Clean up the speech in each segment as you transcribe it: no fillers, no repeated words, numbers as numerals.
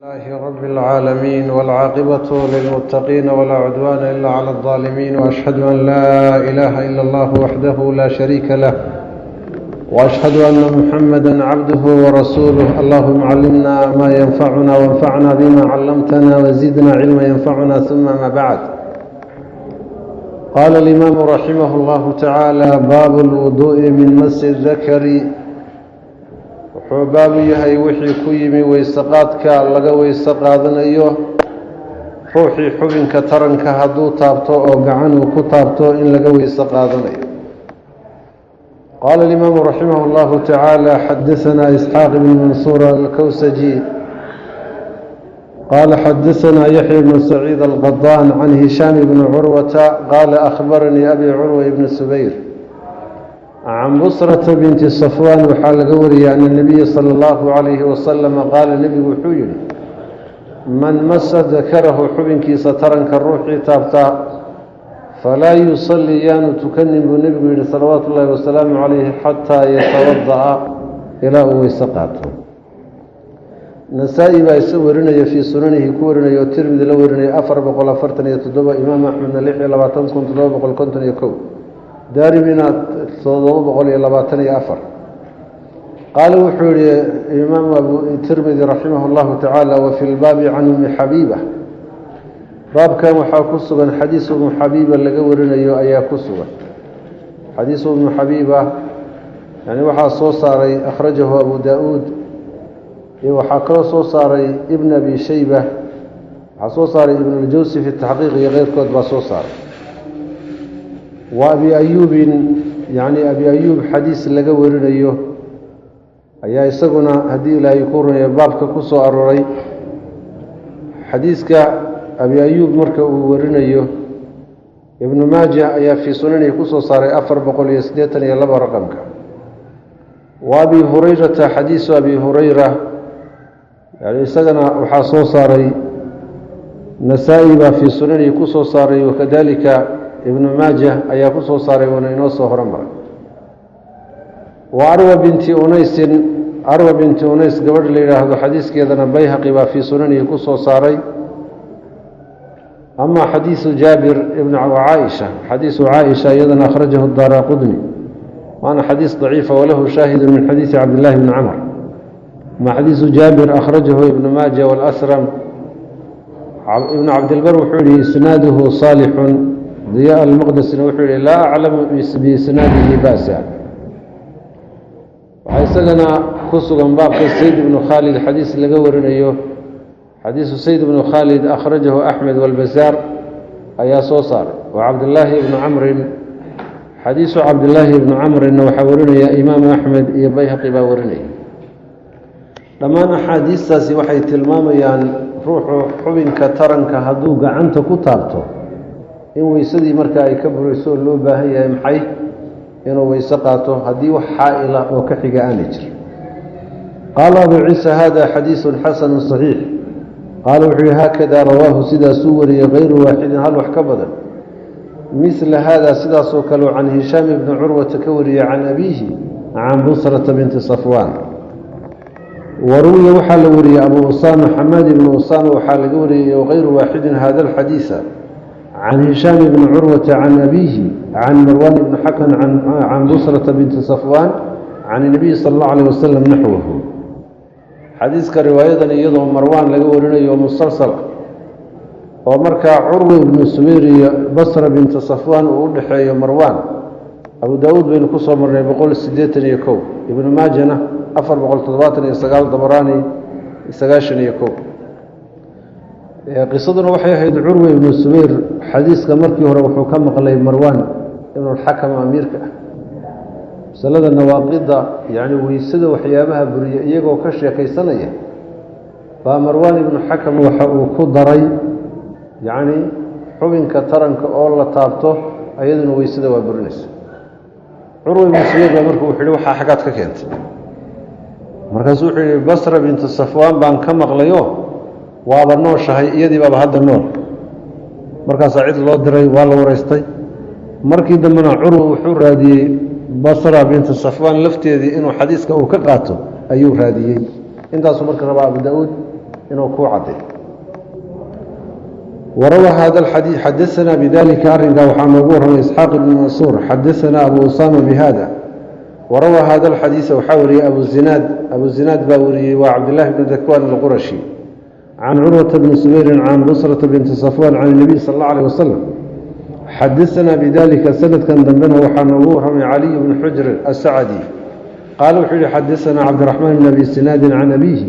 لله رب العالمين والعاقبة للمتقين ولا عدوان إلا على الظالمين وأشهد أن لا إله إلا الله وحده لا شريك له وأشهد أن محمدا عبده ورسوله اللهم علمنا ما ينفعنا وانفعنا بما علمتنا وزدنا علما ينفعنا ثم ما بعد. قال الإمام رحمه الله تعالى: باب الوضوء من مس الذكر. wuxuu baabu yahay wixii ku yimi weysaqaadka laga weysa qaadanayo ruuxii xubinka taranka hadduu taabto oo gacan uu ku taabto in laga weysa qaadanayo. qaala alimaamu raximah اllahu tacaala: xadaثanaa isxaaq bn mansuur alkawsaji qaala xadaثanaa yaxya bnu saciid alqadaan can hishaam bni curwata qaala akhbaranii abi curwa ibni subayr can busrata binti safwaan waxaa laga wariyay ana nabiya sala allahu calayhi wasalama qaala nebigu wuxuu yihi: man masa dakarahu xubinkiisa taranka ruuxii taabtaa falaa yusalli yaanu tukanin buu nebigu yihi salawaatu ullaahi wasalaamu calayhi xataa yatawada'a ilaa uu weyse qaato. nasaa-i baa isa warinaya fii sunanihi ku warinaya oo tirmidi la warinaya 447, imaam axmedna 56,751, daarimina 724. qaala wuxuu yihi imaamu abu tirmidi raximah اllahu tacaala: wafi lbaabi can ummi xabiiba. baabkan waxaa ku sugan xadiis ummu xabiiba laga warinayo ayaa ku sugan. xadiis ummu xabiiba yani waxaa soo saaray akhrajahu abu daa-uud iyo waxaa kaloo soo saaray ibn abi shayba, waxaa soo saaray ibn اljawsi fi taxqiiq iyo keyrkood baa soo saaray. wa abi ayuubin yani abi ayuub xadiis laga warinayo ayaa isaguna haddii ilaahay ku rumeeyo baabka ku soo aroray. xadiiska abi ayuub marka uu warinayo ibnu maaja ayaa fii sunanihi kusoo saaray 482 raqamka. wa abi hurayrata xadiisu abi hurayra yani isagana waxaa soo saaray nasaa-i baa fii sunanihi kusoo saaray, wakadalika ibnu maaja ayaa ku soo saaray uuna inoo soo horanmaray. wa arwa binti unays gabadh la yidhaahdo xadiiskeedana bayhaqi baa fii sunanihi ku soo saaray. ama xadiisu jaabir ibn caaisha, xadiisu caaisha iyadana akhrajahu daaraaqudni, waana xadiis daciifa walahu shaahidu min xadiisi cabdillahi bni camr. ama xadiisu jaabir akhrajahu ibnu maaja walasram. ibnu cabdilbar wuxuu yihi isnaaduhu saalixun. diyaa almaqdesina wuxuu yihi laa aclamu biisnaadihi ba'sa. waxaa isagana ku sugan baabka sayd ibnu khaalid xadiis laga warinayo. xadiisu sayd ibnu khaalid akhrajahu axmed walbasaar ayaa soo saaray. wa cabdillaahi ibnu camrin, xadiisu cabdillaahi ibnu camrinna waxaa warinaya imaamu axmed iyo bayhaqi baa warinaya. dhammaan axaadiistaasi waxay tilmaamayaan ruuxu xubinka taranka hadduu gacanta ku taabto in weysadii marka ay ka burayso loo baahan yahay maxay inuu weyse qaato haddii wax xaa'ila oo ka xiga aanay jirin. qaala abu ciisa hada xadiisun xasanu صaxiix. qaala wuxuu yihi haakada rawaahu sidaasuu wariyey kayru waaxidin hal wax ka badan. mila hada sidaasoo kale can hishaam ibni curwata ka wariyey can abiihi can busrata binti safwaan. waruwiya waxaa la wariyey abu usaama xamaad ibni usaama waxaa laga wariyey kayru waaxidin hada alxadiisa can hishaam bni curwata can abiihi can marwan ibni xakan can busrata binti safwaan can nabiyi sala allahu alayh wasalam naxwahu. xadiiska riwaayadan iyadoo marwaan laga warinayo musalsal oo markaa curwa ibnu subayr iyo basra binti safwaan uu u dhexeeyo marwaan. abu daa-uud baynu kusoo marnay 181, ibnu maajana 479, dabaraani 91. qisaduna waxay ahayd curwa ibnu subayr xadiiska markii hore wuxuu ka maqlay marwaan ibnulxakam amiirka ah. masalada nawaaqida yani weysada waxyaabaha buriya iyagoo ka sheekaysanaya baa marwaan ibnu xakam waxa uu ku daray yacni xubinka taranka oo la taabto ayaduna weysada waa burinaysa. curwa ibnu subayr baa marka wuxuu yihi waxaa xaggaad ka keentay? markaasuu wuxuu yihi basra bintu safwaan baan ka maqlayo waaba nooshahay, iyadii baaba hadda nool. markaasaa cid loo diray, waa la wareystay. markii dambena curwa wuxuu raadiyey basra bintu safwaan lafteedii inuu xadiiska uu ka qaato ayuu raadiyey. intaasuu marka rabaa abu daa-uud إنه كو عدي وروى هذا الحديث حدثنا بذلك أرنقا وحامقوره إسحاق بن منصور حدثنا أبو أسامة بهذا وروى هذا الحديث وحاوري أبو الزناد باوري وعبد الله بن ذكوان القرشي عن عروة بن سبير عن بصرة بنت صفوان عن النبي صلى الله عليه وسلم حدثنا بذلك سند كان ذنبنا وحامقوره علي بن حجر السعدي قالوا حولي حدثنا عبد الرحمن بن أبي السناد عن أبيه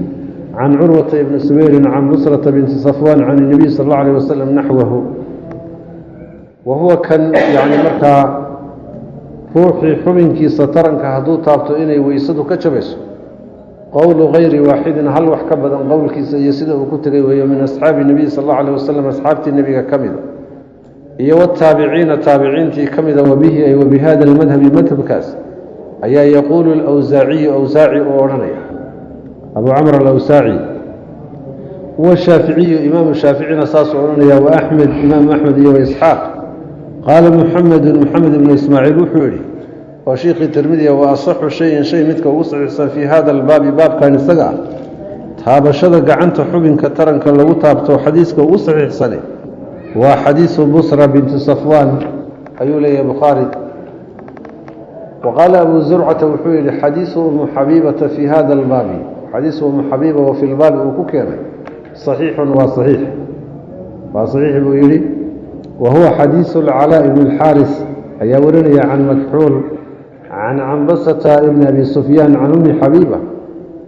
عن عروة بن سبير عن بصرة بنت صفوان عن النبي صلى الله عليه وسلم نحوه وهو كان يعني مركا روحي حبنكي سترنك هدو تابتو إني ويسدو كتبس قول غير واحد هل وحكبدا قولك سيسده كتغي وهي من أصحاب النبي صلى الله عليه وسلم أصحاب النبي كمدا إيو التابعين تي كمدا وبه أي وبهذا المذهب مذهب كاس أي يقول الأوزاعي أوراني أبو عمرو الأوزاعي والشافعي إمام الشافعي نصاص أوراني وأحمد إمام أحمد وإسحاق قال محمد بن إسماعيل وحوري وشيخ الترمذي وأصح شيء متك وصع في هذا الباب كان سقع تابشد قعنت حبن كترن كلو تابتو حديثك وصع حسنه وحديث بصرة بنت صفوان أيولي يا بخاري وقال أبو زرعة وحوري حديث أم حبيبة في هذا الباب حديث أم حبيبة وفي الباب وكوكير صحيح وصحيح بيقولي وهو حديث العلاء بن الحارث أي ورني عن مكحول عن عنبسة ابن أبي سفيان عن أم حبيبة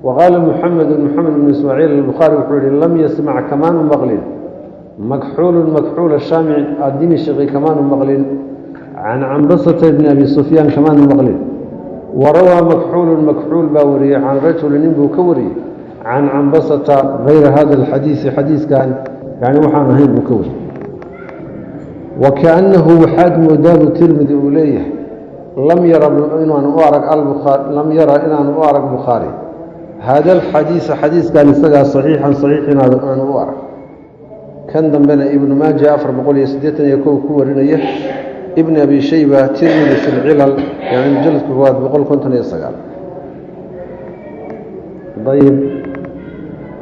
وقال محمد بن إسماعيل البخاري وحوري لم يسمع كمان مغلين مكحول الشامع الدمشقي كمان مغلين عن عنبسة ابن أبي سفيان كمان مغلين وروى مكحول باوري عن رجل نبو كوري عن عنبسة غير هذا الحديث حديث كان يعني وحان هين بكوري وكأنه وحاد مداب الترمذي إليه لم يرى إن أعرق بخاري هذا الحديث كان يستقى صحيحا أن أعرق كان دنبنا ابن ماجه أفر بقول يسديتنا يكون كورينيه ابن أبي شيبة ترمذي في العلل يعني مجلد كروات بقول كنت يستقى طيب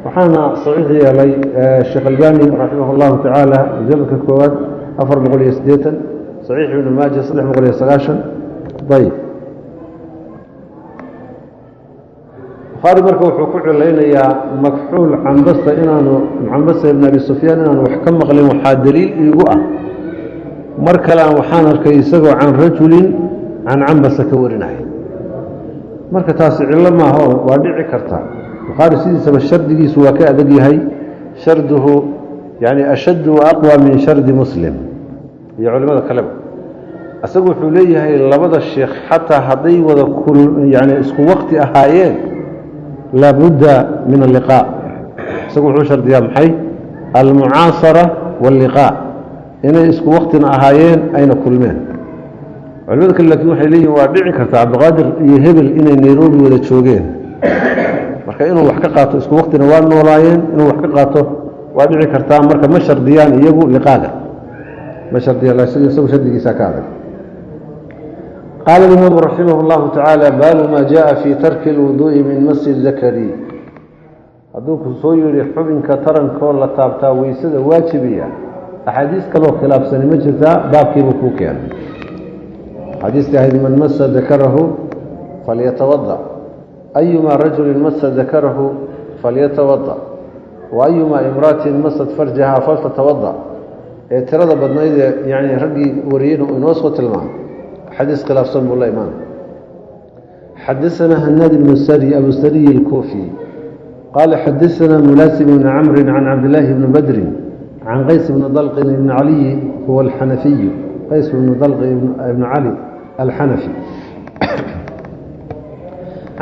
وحانا صحيح لي الشيخ الباني رحمه الله تعالى مجلد كروات أفر بقول يسديتا صحيح ابن ماجه صلح بقول يسقاشا طيب بخاري مركو وحكوع لنا يا مكحول عنبسة ابن أبي سفيان إنانو وحكم مغلي محادلين يقوى مركلا وحانا كيسقوا عن رجل عن عنبسة كورناي مركا تاسع لما هو وادعي كرتا بخاري سيدي سبا الشرد دي سواكا أدقي هاي شرده يعني أشد وأقوى من شرد مسلم يا علماء الكلام أسقوا حوليه هاي لبدا الشيخ حتى هذي وذا كل يعني اسكو وقت أهايين لابد من اللقاء أسقوا عشر ديام حي المعاصرة واللقاء هنا اسكو وقت أهايين أين كل من علماء الكلام يوحي ليه وادعي كرتا عبد القادر يهبل إن نيروبي وذا تشوقين marka inuu wax ka qaato isku waqtina waa noolaayeen inuu wax ka qaato waa dhici kartaa marka ma shardiyaan iyagu liqaaga ma shardiyaan la soo shadigiisa ka adag قال الإمام رحمه الله تعالى باب ما جاء في ترك الوضوء من مس الذكر هذوك سويري حبن كترن كل تابتا ويسد واجبية أحاديث كلو خلاف سنة مجرتا باب كيف كوكيان حديث هذه من مس ذكره فليتوضأ أيما رجل مس ذكره فليتوضأ وأيما امرأة مست فرجها فلتتوضأ اعتراض بدنيد يعني رقي ورينه ونوسخة الماء حديث خلاف صنب الله إمام حدثنا هناد بن السري أبو السري الكوفي قال حدثنا ملاسم بن عمرو عن عبد الله بن بدر عن قيس بن ضلق بن علي هو الحنفي قيس بن ضلق بن علي الحنفي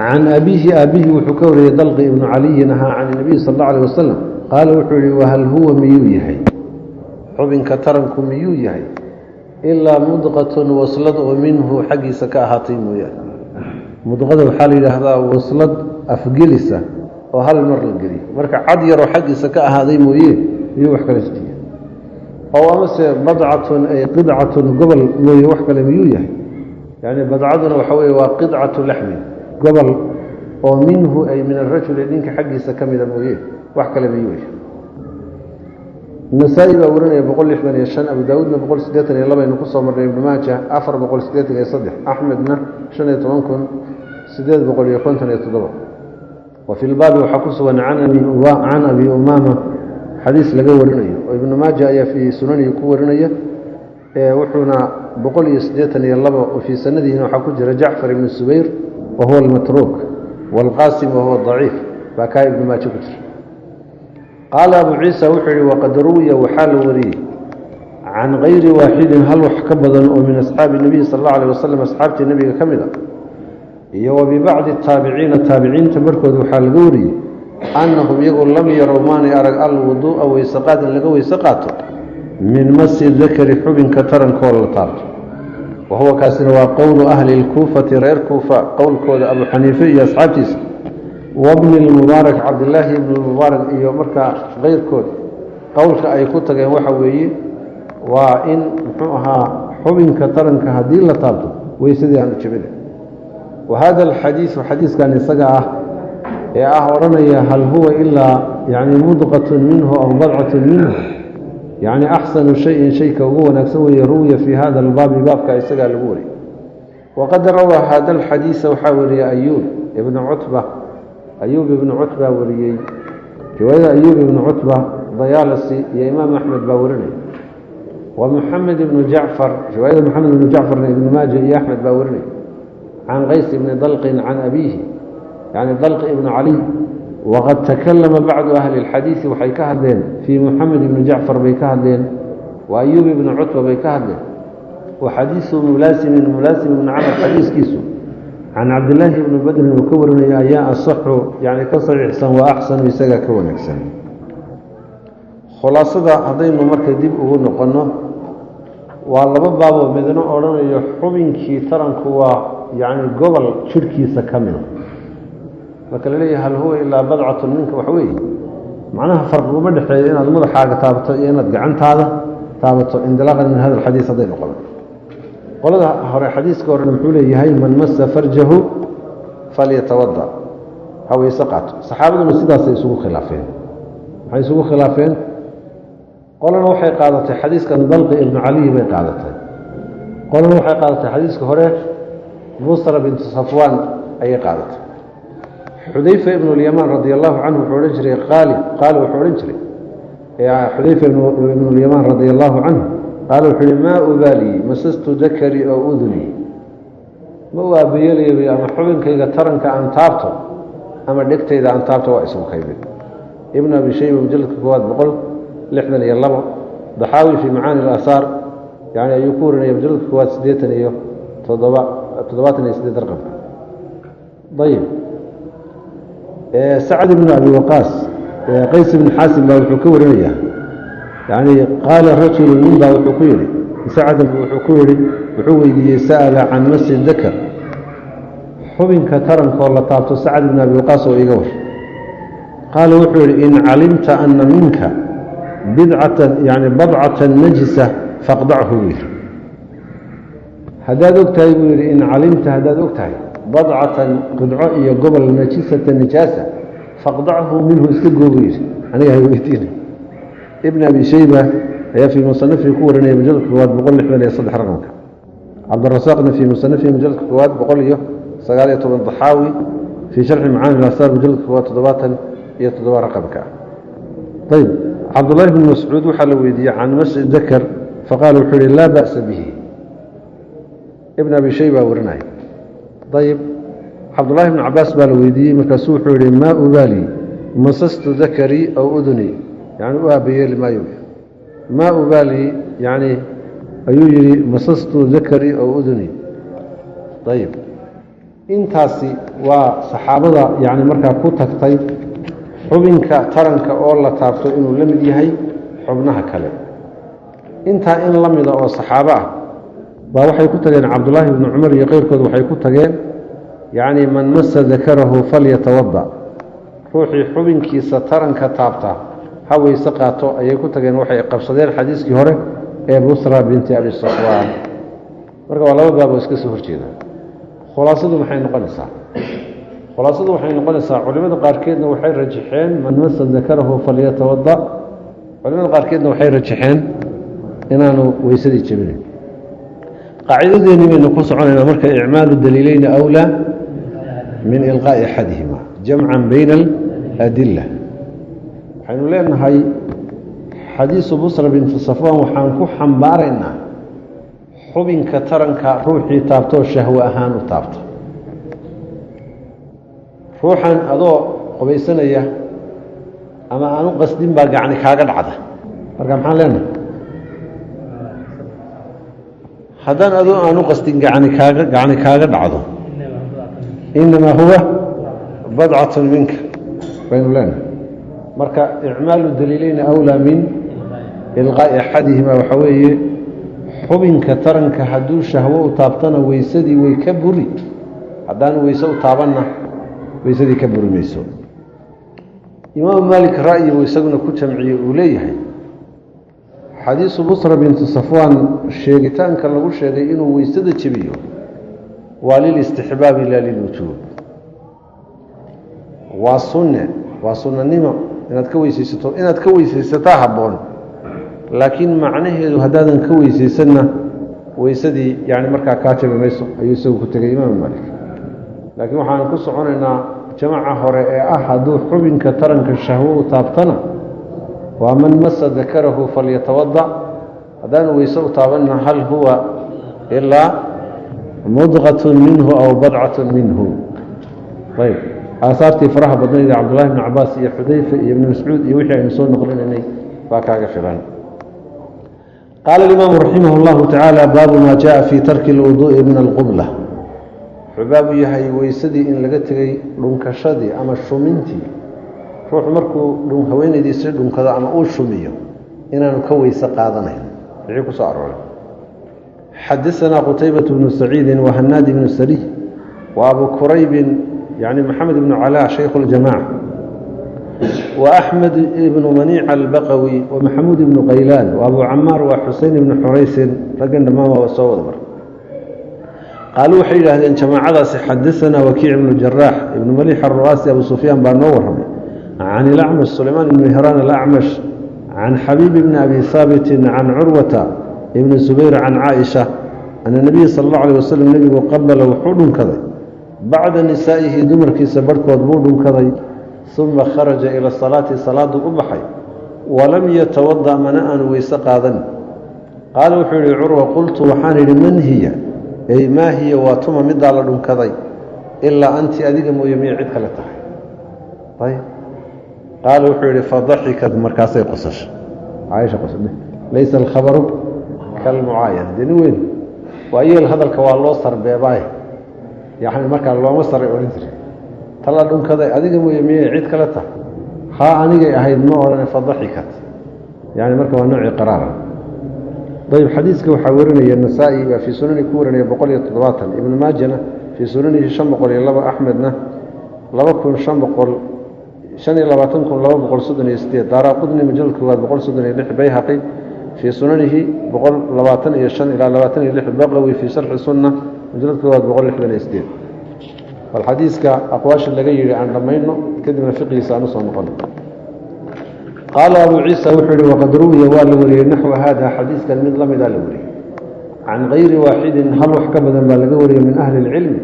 عن أبيه وحكوري ضلق بن علي نهى عن النبي صلى الله عليه وسلم قال وحوري وهل هو ميويهي حبن كترنكم ميويهي إلا مضغة وصلت ومنه حقي سكاهاتي مويا مضغة وحالي لهذا وصلت أفقلسة وهل مر القريب مركع عدير وحقي سكاهاتي مويا يوحك الاستياء أو أمس بضعة أي قطعة قبل مويا وحك لميويهي يعني بضعتنا وحوي وقطعة لحم قبل ومنه أي من الرجل لينك حقي سكمل مويه wax kale biyuuy النسائي بورنا بقول لحنا يشان أبو داودنا بقول سديتنا يلا بينو قصة مرة ابن ماجه أفر بقول سديتنا يصدح أحمدنا شن يتمنكن سديت بقول يكونتنا يتضبط وفي الباب وحكوس عن أبي أمامة حديث لجورنا وابن ماجه أي في سنن يكورنا وحنا بقول يسديتنا يلا وفي سنده وحكوس جعفر بن الزبير وهو المتروك والقاسم وهو الضعيف فكاي ابن ماجه كتر قال أبو عيسى وحري وقد روي وحال وري عن غير واحد هل وحكبضا ومن أصحاب النبي صلى الله عليه وسلم أصحاب النبي كمدا وببعض التابعين تبركوا وحال وري أنهم يقول لم يروا ماني أرق الوضوء أو يسقات لقوا يسقاته من مس الذكر حب كترا كول طارت وهو كاسر وقول أهل الكوفة غير كوفة قول كود أبو حنيفة أصحاب وابن المبارك عبد الله بن المبارك iyo marka qeyrkood qowlka ay ku tageen waxa weeye waa in muxuu ahaa xubinka taranka hadii la taabto way sidii aan jabin وهذا الحديث حديث كان يسقى oranaya hal huwa illa yani mudqatun minhu aw bad'atun minhu yani ahsanu shay'in shayka ugu wanaagsan way ruuya fi hada albab babka isaga lagu wari وقد روى هذا الحديث وحاول أيوب ابن عتبة أيوب بن عتبة وريي رواية أيوب بن عتبة ضيالسي يا إمام أحمد باورني ومحمد بن جعفر رواية محمد بن جعفر بن ماجه يا أحمد باورني عن غيث بن ضلق عن أبيه يعني ضلق بن علي وقد تكلم بعض أهل الحديث وحيكهدين في محمد بن جعفر بيكهدين وأيوب بن عتبة بيكهدين وحديثه ملاسم من عمل حديث كيسو عن عبد الله بن بدر وكور يا الصح يعني كسر إحسان وأحسن ويسجى كون إحسان خلاصة هذين مركز ديب أقول نقلنا والله بابا مدنا أولاً يحبين كي ترى كوا يعني قبل شركي سكمل لكن ليه هل هو إلا بضعة منك وحوي معناها فرق ومدح حين هذا مدح حاجة تابت ينادق عن هذا تابت اندلاغا من هذا الحديث هذين نقلنا قال هذا حديث كورن محولي هاي من مس فرجه فليتوضا هو يسقط صحابه مسيدا سيسوق خلافين حيسوق خلافين قالوا وحي قادته حديث كان ضلق ابن علي بن قادته قالوا وحي قادته حديث كهره بصرة بنت صفوان اي قادته حذيفه ابن اليمان رضي الله عنه حورجري قال وحورجري يا حذيفه ابن اليمان رضي الله عنه قالوا حين ما أبالي مسست ذكري أو أذني ما هو أبيلي أما حبنك إذا ترنك أن تابته أما دكت إذا أن تابته واسم خيبه ابن أبي شيبة مجلد كفوات بقول لحنا يلبا ضحاوي في معاني الآثار يعني يكورني مجلد كفوات سديتني تضباطني سديت رقم طيب سعد بن أبي وقاص قيس بن حاسم لا يحكورني يعني قال رجل من ذا وحكوري سعد وحكوري وحوي سأل عن مس الذكر حبن كترن والله طابت سعد بن أبي وقاص وإيقوش قال وحوري إن علمت أن منك بضعة نجسة فاقضعه به هذا دكتاي يقول إن علمت هذا دكتاي بضعة قدعائية قبل نجسة النجاسة فاقضعه منه استقوا به أنا يهويتيني ابن أبي شيبة هي في مصنفه كورني مجلد كواد بقول لك بني صدح رقمك عبد الرزاق في مصنفه مجلد كواد بقول له سقالية بن ضحاوي في شرح معاني الآثار مجلد كواد تضباطا يتضبا رقمك طيب عبد الله بن مسعود وحلويدي عن مسجد ذكر فقال الحري لا بأس به ابن أبي شيبة ورناي طيب عبد الله بن عباس بالويدي مكسو حري ما أبالي مسست ذكري أو أذني يعني أبي ما يوجد ما أبالي يعني أيجري مسست ذكري أو أذني طيب intaasi waa saxaabada yani markaa ku tagtay xubinka taranka oo la taabto inuu la mid yahay xubnaha kale inta in la mid oo saxaaba ah baa waxay ku tageen Abdullah ibn Umar iyo qeyrkood waxay ku tageen yani man massa dhakarahu falyatawadda ruuxi xubinkiisa taranka taabta hawaysa qaato ayay ku tageen waxay qabsadeen xadiiskii hore ee Busra binti Abi Safwan marka waa laba baab oo iska soo horjeeda خلاصته maxay noqonaysaa khulaasadu waxay noqonaysaa culimada qaarkeedna waxay rajaxeen man masa dakarahu falyatawadda culimada qaarkeedna waxay rajaxeen inaanu weysadii jebinayn qaacidadeeni baynu ku soconaynaa marka icmaalu daliilayni awlaa min ilqaa'i axadihima jamcan bayna aladilla waxaynu leenahay xadiisu busra bintu safwaan waxaan ku xambaaraynaa xubinka taranka ruuxii taabtoo shahwe ahaan u taabto ruuxan adoo qubaysanaya ama aan u qasdin baa gacni kaaga dhacda marka maxaan leenahay haddaan adoo aan u qasdin gacni kaaga dhacdo inamaa huwa badcatun minka baynu leenahay marka icmaalu daliilayni awlaa min ilqaa'i axadihima waxa weeye xubinka taranka hadduu shahwo u taabtana weysadii way ka buri haddaan weyse u taabanna weysadii ka buri mayso imaamu maalik ra'yi buu isaguna ku jamciyey uu leeyahay xadiisu busra bintu safwaan sheegitaanka lagu sheegay inuu weysada jebiyo waa lilistixbaabi laa lilwujuub waa sunne waa sunnanimo inaad ka weysaysataa habboon laakiin macnaheedu haddaadan ka weysaysanna weysadii yani markaa kaa jabi mayso ayuu isagu ku tegay imaamu maalik laakiin waxaan ku soconaynaa jamaca hore ee ah hadduu xubinka taranka shahwo u taabtana waa man masa dakarahu falyatawadda haddaanu weyse u taabanna hal huwa ilaa mudqatun minhu aw badcatun minhu ayb aasaartii faraha badnayd ee cabdullahi bni cabaas iyo xudayfa iyo ibni mascuud iyo wixii aynu soo noqlinaynay baa kaaga filan qaala alimaamu raximah اllahu tacaala baabu maa jaءa fii tarki اlwuduuءi min alqubla wuxuu baabu yahay weysadii in laga tegey dhunkashadii ama shumintii ruuxu markuu haweenaydiisii dhunkado ama uu shumiyo inaanu ka weyse qaadanayn wixii ku soo arooray xadaثanaa qutaybaة bnu saciidi wahanaadi bnu sariy wa abu quraybin يعني محمد بن علاء شيخ الجماعة وأحمد بن منيع البقوي ومحمود بن غيلان وأبو عمار وحسين بن حريث رجل ماما وسود قالوا حيل هذه جماعة حدثنا وكيع بن الجراح ابن مليح الرؤاسي أبو سفيان بن نور عن الأعمش سليمان بن مهران الأعمش عن حبيب بن أبي ثابت عن عروة ابن الزبير عن عائشة أن النبي صلى الله عليه وسلم نبي قبل وحود كذا bacda nisaa'ihi dumarkiisa barhkood buu dhunkaday uma kharaja ila salaati salaadu u baxay walam yatawada mana aanu weyse qaadan qaala wuxuu yihi curwa qultu waxaan idhi man hiya ey maa hiya waa tuma middaa la dhunkaday ilaa anti adiga mooye miya cid kale tahay ayb qaala wuxuu yihi fadaxikad markaasay qosasha caaisha qosade laysa alkhabaru kalmucaayana dee nin weyn waa yeel hadalka waa loo sarbeebaaye yani markaa looma saray odhan jiray tala dhunkaday adiga mooye miyay cid kale tahay haa anigay ahayd ma odhane fadaxikat yani marka waa noocii qaraara ayb xadiiska waxaa warinaya nasaa-i baa fii sunani ku warinaya 170 ibnu maajana fii sunanihi 502 axmedna 25,238 daara qudni majalad koowaad 136 bayhaqi fii sunanihi 125 ilaa 26 baqawi fii sharxi sunna majalad koowaad 168 bal xadiiska aqwaasha laga yidhi aan dhammayno kadibna fiqigiisa aan usoo noqono qaala abu ciisa wuxuu yihi waqad ruwiya waa la wariyey naxwa hada xadiiskan mid la mida la wariyey can kayri waaxidin hal wax ka badan baa laga wariyey min ahli اlcilmi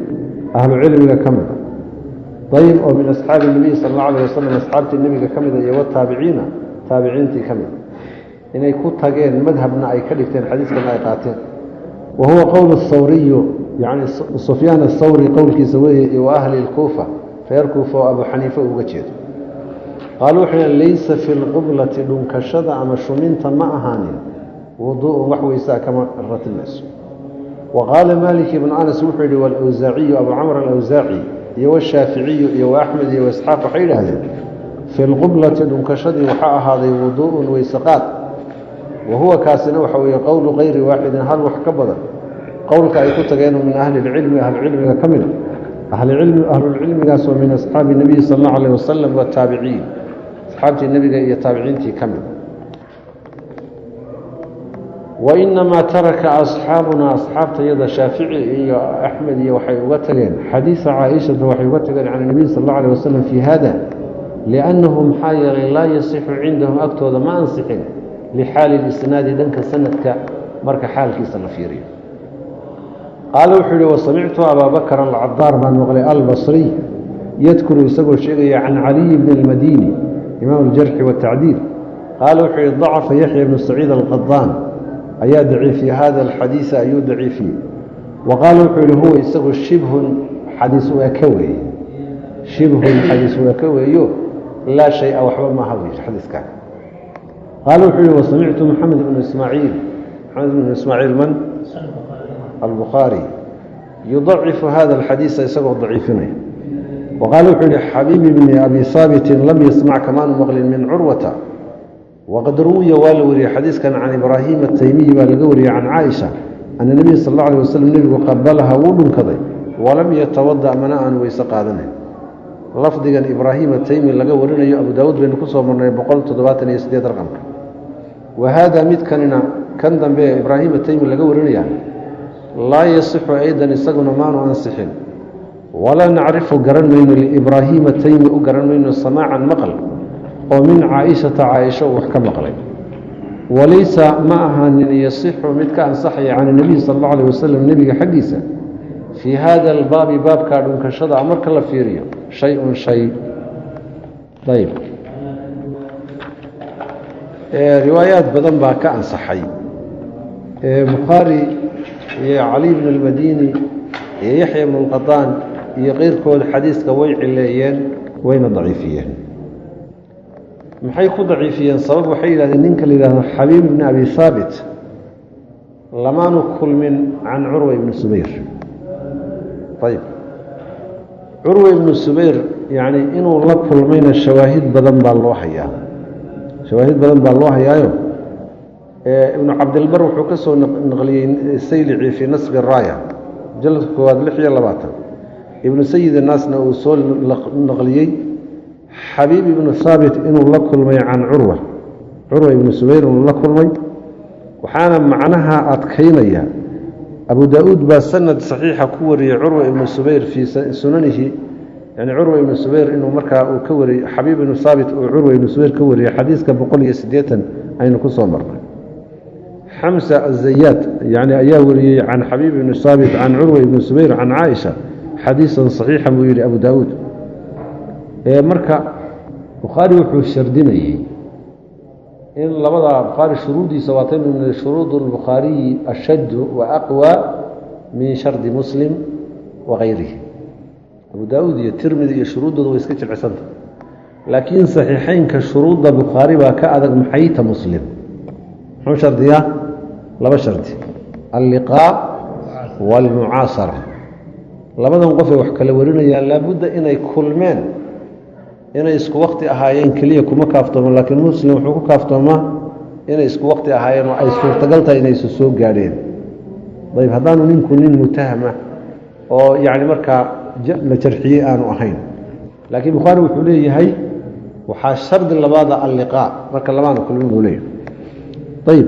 ahlu cilmiga ka mida ayb oo min asxaabi nabiy sal اllau alيh wasalam asxaabtii nebiga ka mida iyo wataabiciina taabiciintii ka mida inay ku tageen madhabna ay ka dhigteen xadiiskana ay qaateen wa huwa qowl الthawriyu yani sufyaan aلthawri qowlkiisa weeye wa ahli اlkuufa reer kuufa oo abu xaniife uga jeedo qaalu wuxuu yihi laysa fi lqublati dhunkashada ama shuminta ma ahaanin wuduu'un wax weysaa kama ratimayso wa qaala malik ibnu anas wuxuu yihi wاlawsaaciyu abu camr alawsaaci iyo washaaficiyu iyo waaxmed iyo waisxaaq waxay yidhaahdeen fi lqublati dhunkashadii waxaa ahaaday wuduu'un weysaqaad wa huwa kaasina waxa weeye qowlu kayri waaxidin hal wax ka badan qowlka ay ku tageenoo min ahli اlcilmi ahlucilmiga ka mida ahlulcilmigaasoo min asxaabi nabiyi sal اllahu alayh wasalam wataabiciin asxaabtii nebiga iyo taabiciintii ka mida وإنما ترك أصحابنا أصحاب تيد الشافعي أحمد وحي وتجن حديث عائشة وحي وتجن عن النبي صلى الله عليه وسلم في هذا لأنهم حير لا يصح عندهم أكتر ما أنصحين لحال الإسناد دنك سندك مرك حال كيس الفيري قالوا حلي وسمعت أبا بكر العضار بن مغلي البصري يذكر يسقل شيء عن علي بن المديني إمام الجرح والتعديل قالوا حلي ضعف يحيى بن سعيد القضان أيدعي في هذا الحديث أيدعي فيه وقالوا حلي هو يسقل شبه حديث أكوي شبه حديث أكوي لا شيء أو حبا ما هوي حديث كان قالوا حلي وسمعت محمد بن إسماعيل من؟ البخاري يضعف هذا الحديث يسقل ضعيفين وقالوا حلي حبيب بن أبي ثابت لم يسمع كمان مغل من عروة وقد روي والوري حديث كان عن إبراهيم التيمي والقوري عن عائشة أن النبي صلى الله عليه وسلم نبي قبلها ولن كذي ولم يتوضأ مناء ويسقاذنه لفظا إبراهيم التيمي لقورينا أبو داود بن كسر من بقول تضباطني يسديد رقم وهذا متكننا كان ذنب إبراهيم التيمي لقورينا يعني لا يصح أيضا يسقنا ما ننصحين ولا نعرف قرن منه لإبراهيم التيمي قرن منه سماعا مقل ومن عائشة وحكم مقلين وليس معها أن يصح متك أن صحي عن النبي صلى الله عليه وسلم نبي حديثا في هذا الباب باب كادون كشدع مرك الله فيريا شيء طيب روايات بدن باك عن صحي بخاري علي بن المديني يحيى بن القطان غير كل حديث كوي عليين وين ضعيفين maxay ku daciifiyeen sabab waxay yiraahdeen ninka leeyahay Habib ibn Abi Thabit lamaanu kulmin an Urwa ibn Subayr طيب Urwa ibn Subayr yani inuu la kulmayna shawaahid badan baa loo hayaa ibn Abd al-Barr wuxuu ka soo naqliyay saylici fi nasb ar-raya jalad kood 26 ibn Sayyid an-Nasna uu soo naqliyay حبيب بن ثابت إنه لكل مي عن عروة بن سبير إنه لكل مي وحانا معناها أتكينيا أبو داود بسند صحيحة كوري عروة بن سبير في سننه يعني عروة بن سبير إنه مركا كوري حبيب بن ثابت وعروة بن سبير كوري حديث كبقول يسديتا أين كسو مرة حمزة الزيات يعني أياوري عن حبيب بن ثابت عن عروة بن سبير عن عائشة حديثا صحيحا ويلي أبو داود marka Bukhari wuxuu shardinayay in labada Bukhari shuruudiisa waatay min shuruud al-Bukhari ashad wa aqwa min shard Muslim wa ghayrihi Abu Daawud iyo Tirmidhi iyo shuruudoodu way iska jilcsanta laakiin saxiixaynka shuruudda Bukhari baa ka adag maxayta Muslim wuxuu shardiyaa laba shardi al-liqaa wal mu'asara labadan qof wax kala warinayaan la budda inay kulmeen inay isku waqti ahaayeen kaliya kuma kaaftoomo laakiin muslim wuxuu ku kaaftoomaa inay isku waqti ahaayeen oo ay suurtagal tahay inay soo gaadheen dayb hadaan ninku nin mutahama oo yaani marka la jarxiyay aanu ahayn laakiin bukhari wuxuu leeyahay waxa shard labaada al-liqaa marka labaana kulmin uu leeyahay dayb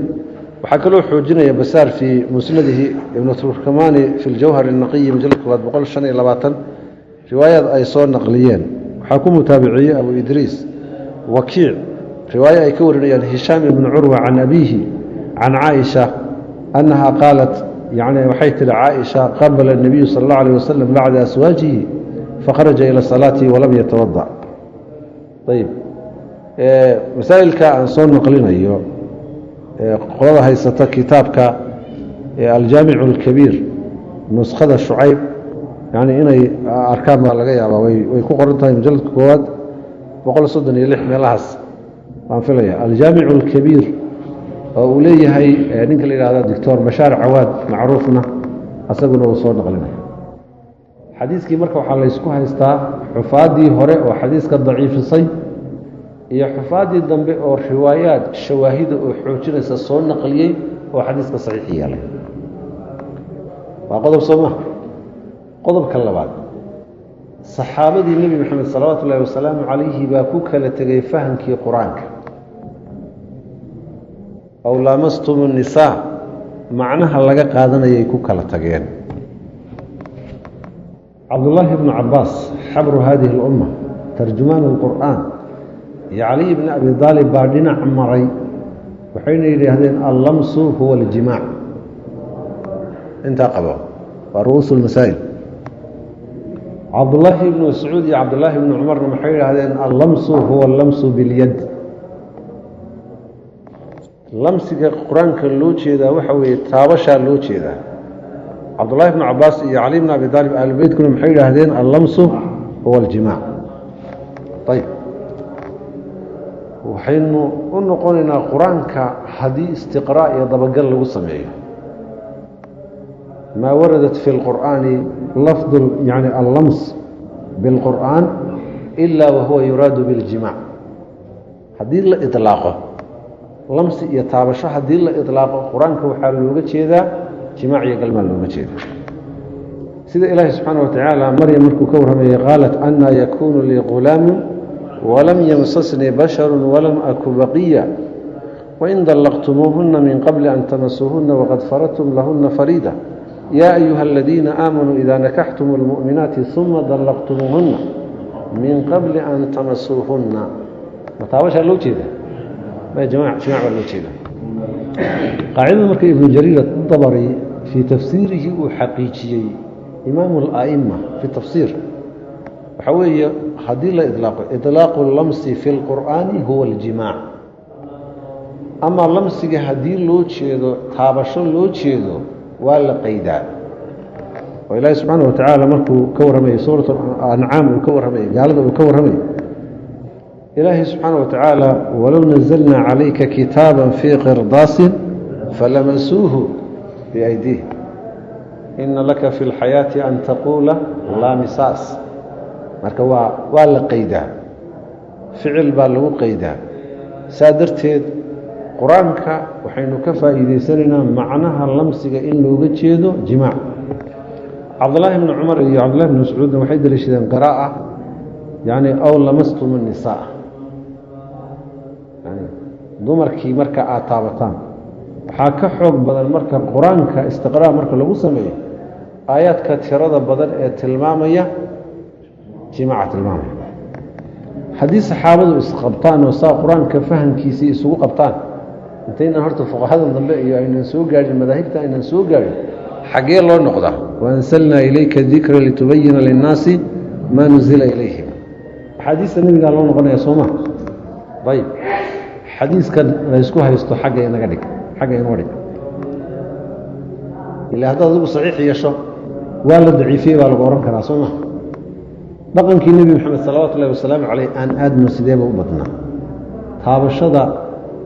waxa kale oo xoojinaya basaar fi musnadihi ibn turkamani fi al-jawhar an-naqiy mujallad 225 riwaayad ay soo naqliyeen حكم متابعي أبو إدريس وكيع رواية كورنيان هشام بن عروة عن أبيه عن عائشة أنها قالت يعني وحيت لعائشة قبل النبي صلى الله عليه وسلم بعد أزواجه فخرج إلى الصلاة ولم يتوضأ طيب مسائل كأن صون نقلنا أيوه قولها هيستا كتابك الجامع الكبير نسخة الشعيب يعني إني أركان ما لقيها ويكون قرنتها مجلد كواد وقال صدني لح ملاحظ فانفليا الجامع الكبير أوليه هي ننقل إلى هذا الدكتور بشار عواد معروفنا أسقنا وصولنا قلنا حديث كي مركب حال يسكوها يستا حفادي هراء وحديث كالضعيف الصي هي حفادي الذنب أو روايات الشواهد وحوشنا الصون نقليه وحديث كصحيحية له وقضب صمه قضب كاللباد صحابة النبي محمد صلوات الله وسلامه عليه باكوك لتغيفهن كي قرآنك أو لامستم النساء macnaha laga qaadanayay ku kala tageen. cabdullaahi ibnu cabaas xabru haadihi اlumma tarjumaan اlqur'aan iyo caliy bni abi aalib baa dhinac maray, waxayna yidhaahdeen allamsu huwa اljimaac. intaa qabo waa ru'uusu lmasaa'il. cabdullaahi ibnu mascuud iyo cabdullaahi ibnu cumarna waxay yidhaahdeen allamsu huwa allamsu biاlyad. lamsiga qur-aanka loo jeedaa waxa weeye taabashaa loo jeedaa. cabdullaahi ibnu cabaas iyo cali bn abi aalib ahlubeytkuna maxay yidhaahdeen allamsu huwa aljimaac. ayb waxaynu u noqonaynaa qur-aanka haddii istiqraa' iyo dabagal lagu sameeyo. maa waradat fi اlqur'aani lafdu yani allams biاlqur'aan ila wahuwa yuraadu biاljimaac. haddii la iطlaaqo lamsi iyo taabasho haddii la iطlaaqo qur-aanka waxaa looga jeedaa jimaac iyo galmaa looga jeeda. sida ilaahi subxaana wa tacaala maryam markuu ka warramayey qaalat anaa yakunu lii ghulaamu walam yamsasnii basharu walam aku baqiya wain dallaqtumuuhuna min qabli an tamasuuhuna waqad faradtum lahuna fariida yaa ayuha aladiina aamanuu idaa nakaxtum اlmu'minaati uma dallaqtumuuhuna min qabli an tamasuuhuna. ma taabashaa loo jeeda? jimaac baa loo jeeda. qaacidada marka ibnu jariir adabari fii tafsiirihi uu xaqiijiyey imaamu ala'ima fi tafsiir waxaa weeye haddii la ilaaqo iطlaaqu lamsi fi اlqur'aani huwa اljimaac. ama lamsiga haddii loo jeedo taabasho loo jeedo waa la qaydaa. oo ilaahi subxaana wa tacaala markuu ka warramayey suurat ancaam uu ka warramayey gaalada uu ka warramayey ilaahi subxaana wa tacaala walow nazalnaa calayka kitaaba fii qirdaasin falamasuuhu biaydiih ina laka fi اlxayaati an taquula laa misaas. marka waa la qaydaa, ficil baa lagu qaydaa. saa darteed qur-aanka waxaynu ka faa'iidaysanaynaa macnaha lamsiga in looga jeedo jimaac. cabdullaahi ibnu cumar iyo cabdullahi ibnu mascuudna waxay daliishadeen qiraa'a yani aw lamastum الnisaa, dumarkii marka aad taabataan. waxaa ka xoog badan marka qur-aanka istiqraa' marka lagu sameeyo aayaadka tirada badan ee tilmaamaya jimaaca tilmaamaya. haddii saxaabadu isqabtaan oo saa qur-aanka fahamkiisii isugu qabtaan intaynan horta fuqahadan dambe iyo aynan soo gaadhin madaahibta aynan soo gaadhin xaggee loo noqdaa? waansalnaa ilayka dikra litubayina linnaasi maa nuzila ilayhim. axaadiista nebigaa loo noqonaya sooma? ayb xadiiskan laysku haysto xagga inaga dhig, xagga inoo dhig. ila haddaad adigu saxiix yeesho waa la daciifiyey baa lagu ohan karaa sooma? dhaqankii nebi moxamed salawaatu ullahi wasalaamu caleyh aan aadno sideeba u badnaa. taabashada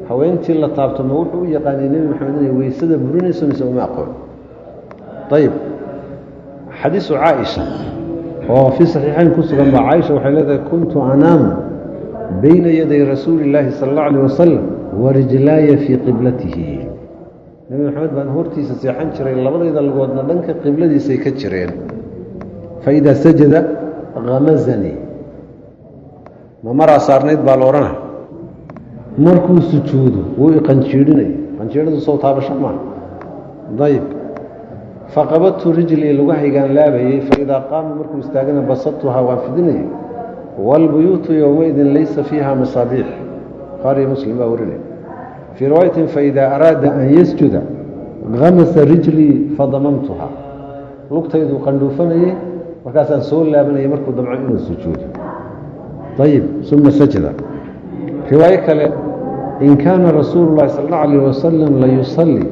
haweentii la taabto ma wuxuu u yaqaanay nebi moxamed inay weysada burinayso mise uma aqoon? ayib xadiisu caaisha oo fii saxiixayn ku sugan baa caaisha waxay leedahay kuntu anaamu bayna yaday rasuuli illaahi sala allahu alayh wasalam warijlaaya fii qiblatihi. nebi moxamed baan hortiisa seexan jiray, labadayda lagoodna dhanka qibladiisay ka jireen. faidaa sajada hamazanii, ma maraa saarnayd baa la odhanaya. markuu sujuudo wuu iqanjiidhinaya. qanjiidhadu sow taabasho maa? ayib faqabadtu rijlii lugahaygaan laabayey faidaa qaama markuu istaagana basadtuhaa waan fidinayay. wاlbuyuutu yowmaidin laysa fiiha masaabiix. buhaariyo muslim baa warinaya. fii riwaayatin faidaa araada an yasjuda hamasa rijlii fadamamtuha. lugtayduu qandhuufanayey markaasaan soo laabanayay markuu damco inuu sujuudo. ayib uma sajada. riwaayo kale in kaana rasuulu اllahi sala اllahu alayh wasalam layusalii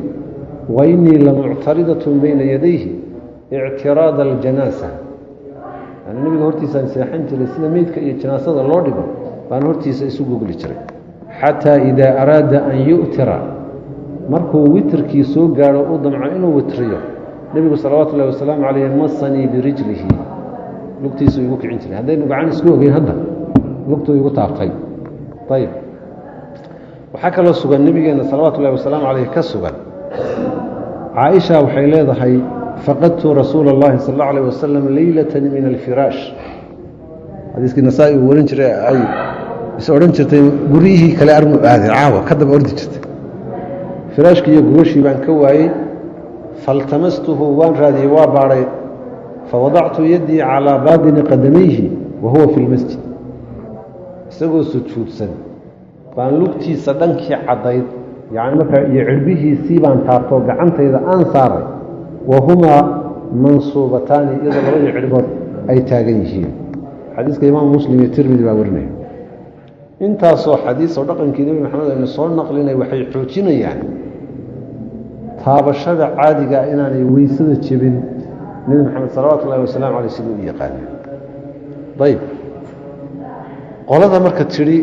wainii lamuctaridaة bayna yadayhi ictiraada اljanaasa. yani nebiga hortiisaan seexan jiray sida meydka iyo janaasada loo dhigo baan hortiisa isu gogli jiray. xataa idaa araada an yu'tira, markuu witrkii soo gaadho u damco inuu witriyo, nebigu salawaatu ullahi wasalaamu calayh masanii birijlihi, lugtiisuu igu kicin jiray. haddaynu gacan isku ogeyn hadda lugtuu igu taabtay. ayib waxaa kaloo sugan nebigeenna salawaatu ullahi wasalaamu calayh ka sugan caaisha waxay leedahay faqadtu rasuula اllahi sala اllahu alayh wasalam leylatan min alfiraash. xadiiskii nasaa-i uu warin jiray ay is odhan jirtay guryihii kale armu aadeen caawa ka daba ordi jirtay. firaashkii iyo gogashii baan ka waayey فالتمسته وان رادي واباري فوضعت يدي على باطن قدميه وهو في المسجد isagoo sujuudsan baan lugtiisa dhankii cadayd yani marka iyo cirbihiisii baan taabto gacantayda aan saaray wahuma mansuubataani iyadoo labadii cirbood ay taagan yihiin xadiiska imaam muslim iyo tirmidhi baa warinaya intaasoo xadiis oo dhaqankii nebi maxamed aynu soo naqlinay waxay xoojinayaan taabashada caadiga inaanay weysada jebin nebi maxamed salawaatu ullahi wasalaamu caleyh siduu u yaqaana ayb qolada marka tidhi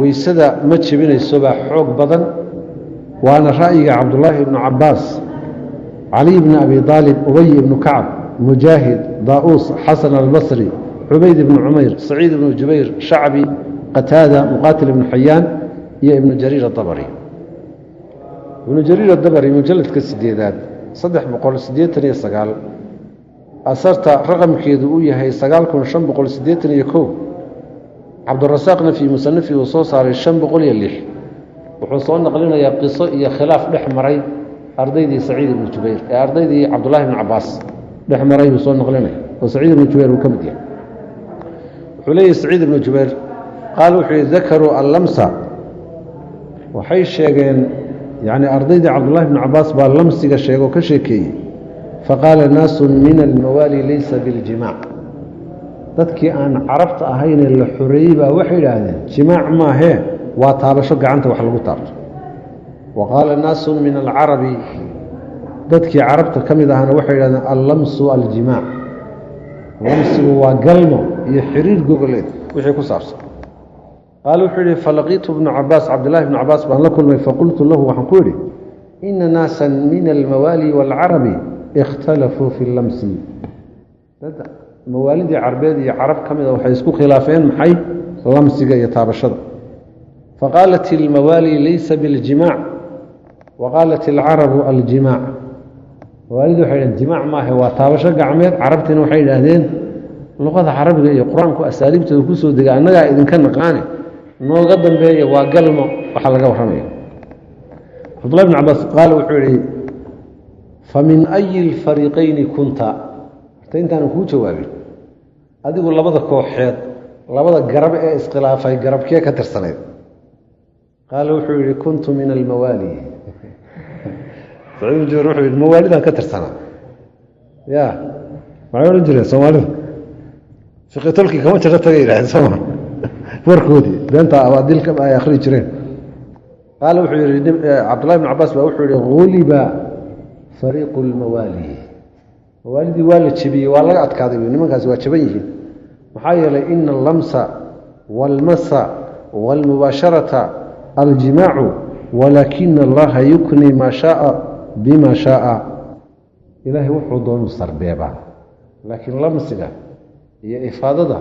weysada ma jebinayso baa xoog badan waana ra'yiga cabdullaahi ibnu cabbaas caliy ibni abi aalib ubay ibnu kacab mujaahid daa'uus xasan albasri cubayd ibnu cumayr saciid ibnu jubayr shacbi qataada muqaatil ibnu xayaan iyo ibnu jariir adabari ibnu jariir adabari mujalladka 8aad 389 asarta raqamkeedu uu yahay 9581 cabdurasaaqna fii musanafi uu soo saaray 506 wuxuu soo naqlinayaa qiso iyo khilaaf dhex maray ardaydii saciid ibnu jubayr ee ardaydii cabdullaahi ibnu cabbaas dhex maray buu soo naqlinaya oo saciid ibnu jubayr uu ka mid yahay wuxuu leeyahay saciid ibnu jubayr qaal wuxuu yihi dakaruu allamsa waxay sheegeen yani ardaydii cabdullaahi ibnu cabbaas baa lamsiga sheegoo ka sheekeeyey faqaala naasun min almawaali laysa biاljimaac dadkii aan carabta ahaynee la xoreeyey baa waxay idhaahdeen jimaac maahee waa taabasho gacanta wax lagu taabto wa qaala naasun min alcarabi dadkii carabta ka mid ahana waxay idhahdeen allamsu aljimaac lamsigu waa galmo iyo xiriir gogoleed wixii ku saabsan qaal wuxuu yihi falaqiitu ibnu cabaas cabdullaahi ibnu cabaas baan la kulmay faqultu lahu waxaan ku idhi ina naasan min almawaali waalcarabi ikhtalafuu fi lamsi mawaalidii carbeed iyo carab ka mida waxay isku khilaafeen maxay lamsiga iyo taabashada faqaalat ilmawaali laysa biاljimaac waqaalat alcarabu aljimaac mawaalidii waxay dhaheen jimaac maahe waa taabasho gacmeed carabtiina waxay idhaahdeen luqada carabiga iyo qur-aanku asaaliibtooda kusoo dega annagaa idinka naqaane nooga dambeeya waa galmo waxaa laga warramaya cabdullahi bn cabaas qaala wuxuu yihi famin ayi alfariiqayni kunta intaanu kuu jawaabin adigu labada kooxeed labada garab ee iskhilaafay garabkee ka tirsanayd qaala wuxuu yihi kuntu min almawaali saciid jabir wuxuu yihi mawaalidaan ka tirsanaa ya maxay odhan jireen soomaalida fiqitolkii kama jaro taga yidhahdeen sooma warkoodii beenta abaadilka ay akhri jireen qaala wuxuu yihi cabdullahi bn cabaas baa wuxuu yihi guliba fariiqu lmawaali mawaalidii waa la jebiyey waa laga adkaaday nimankaasi waa jaban yihiin maxaa yeelay ina allamsa waalmasa waalmubaasharata aljimaacu walaakina allaha yukni maa shaaa bima shaaa ilaahay wuxuu doonu sarbeebaa laakiin lamsiga iyo ifaadada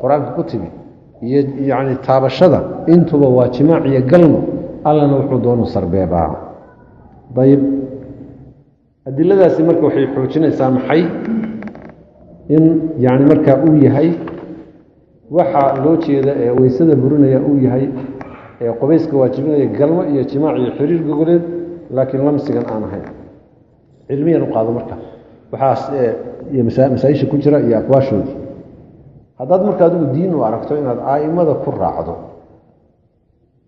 qur-aanka ku timi iyo yani taabashada intuba waa jimaac iyo galmo allana wuxuu doonu sarbeebaa ayb adiladaasi marka waxay xoojinaysaa maxay in yani markaa uu yahay waxaa loo jeeda ee weysada burinaya uu yahay ee qubayska waajibinaya galmo iyo jimaac iyo xiriir gogoleed laakiin lamsigan aan ahayn cilmiyan u qaado marka waxaas iyo masaa-isha ku jira iyo aqwaashoodii haddaad marka adigu diin u aragto inaad aa'imada ku raacdo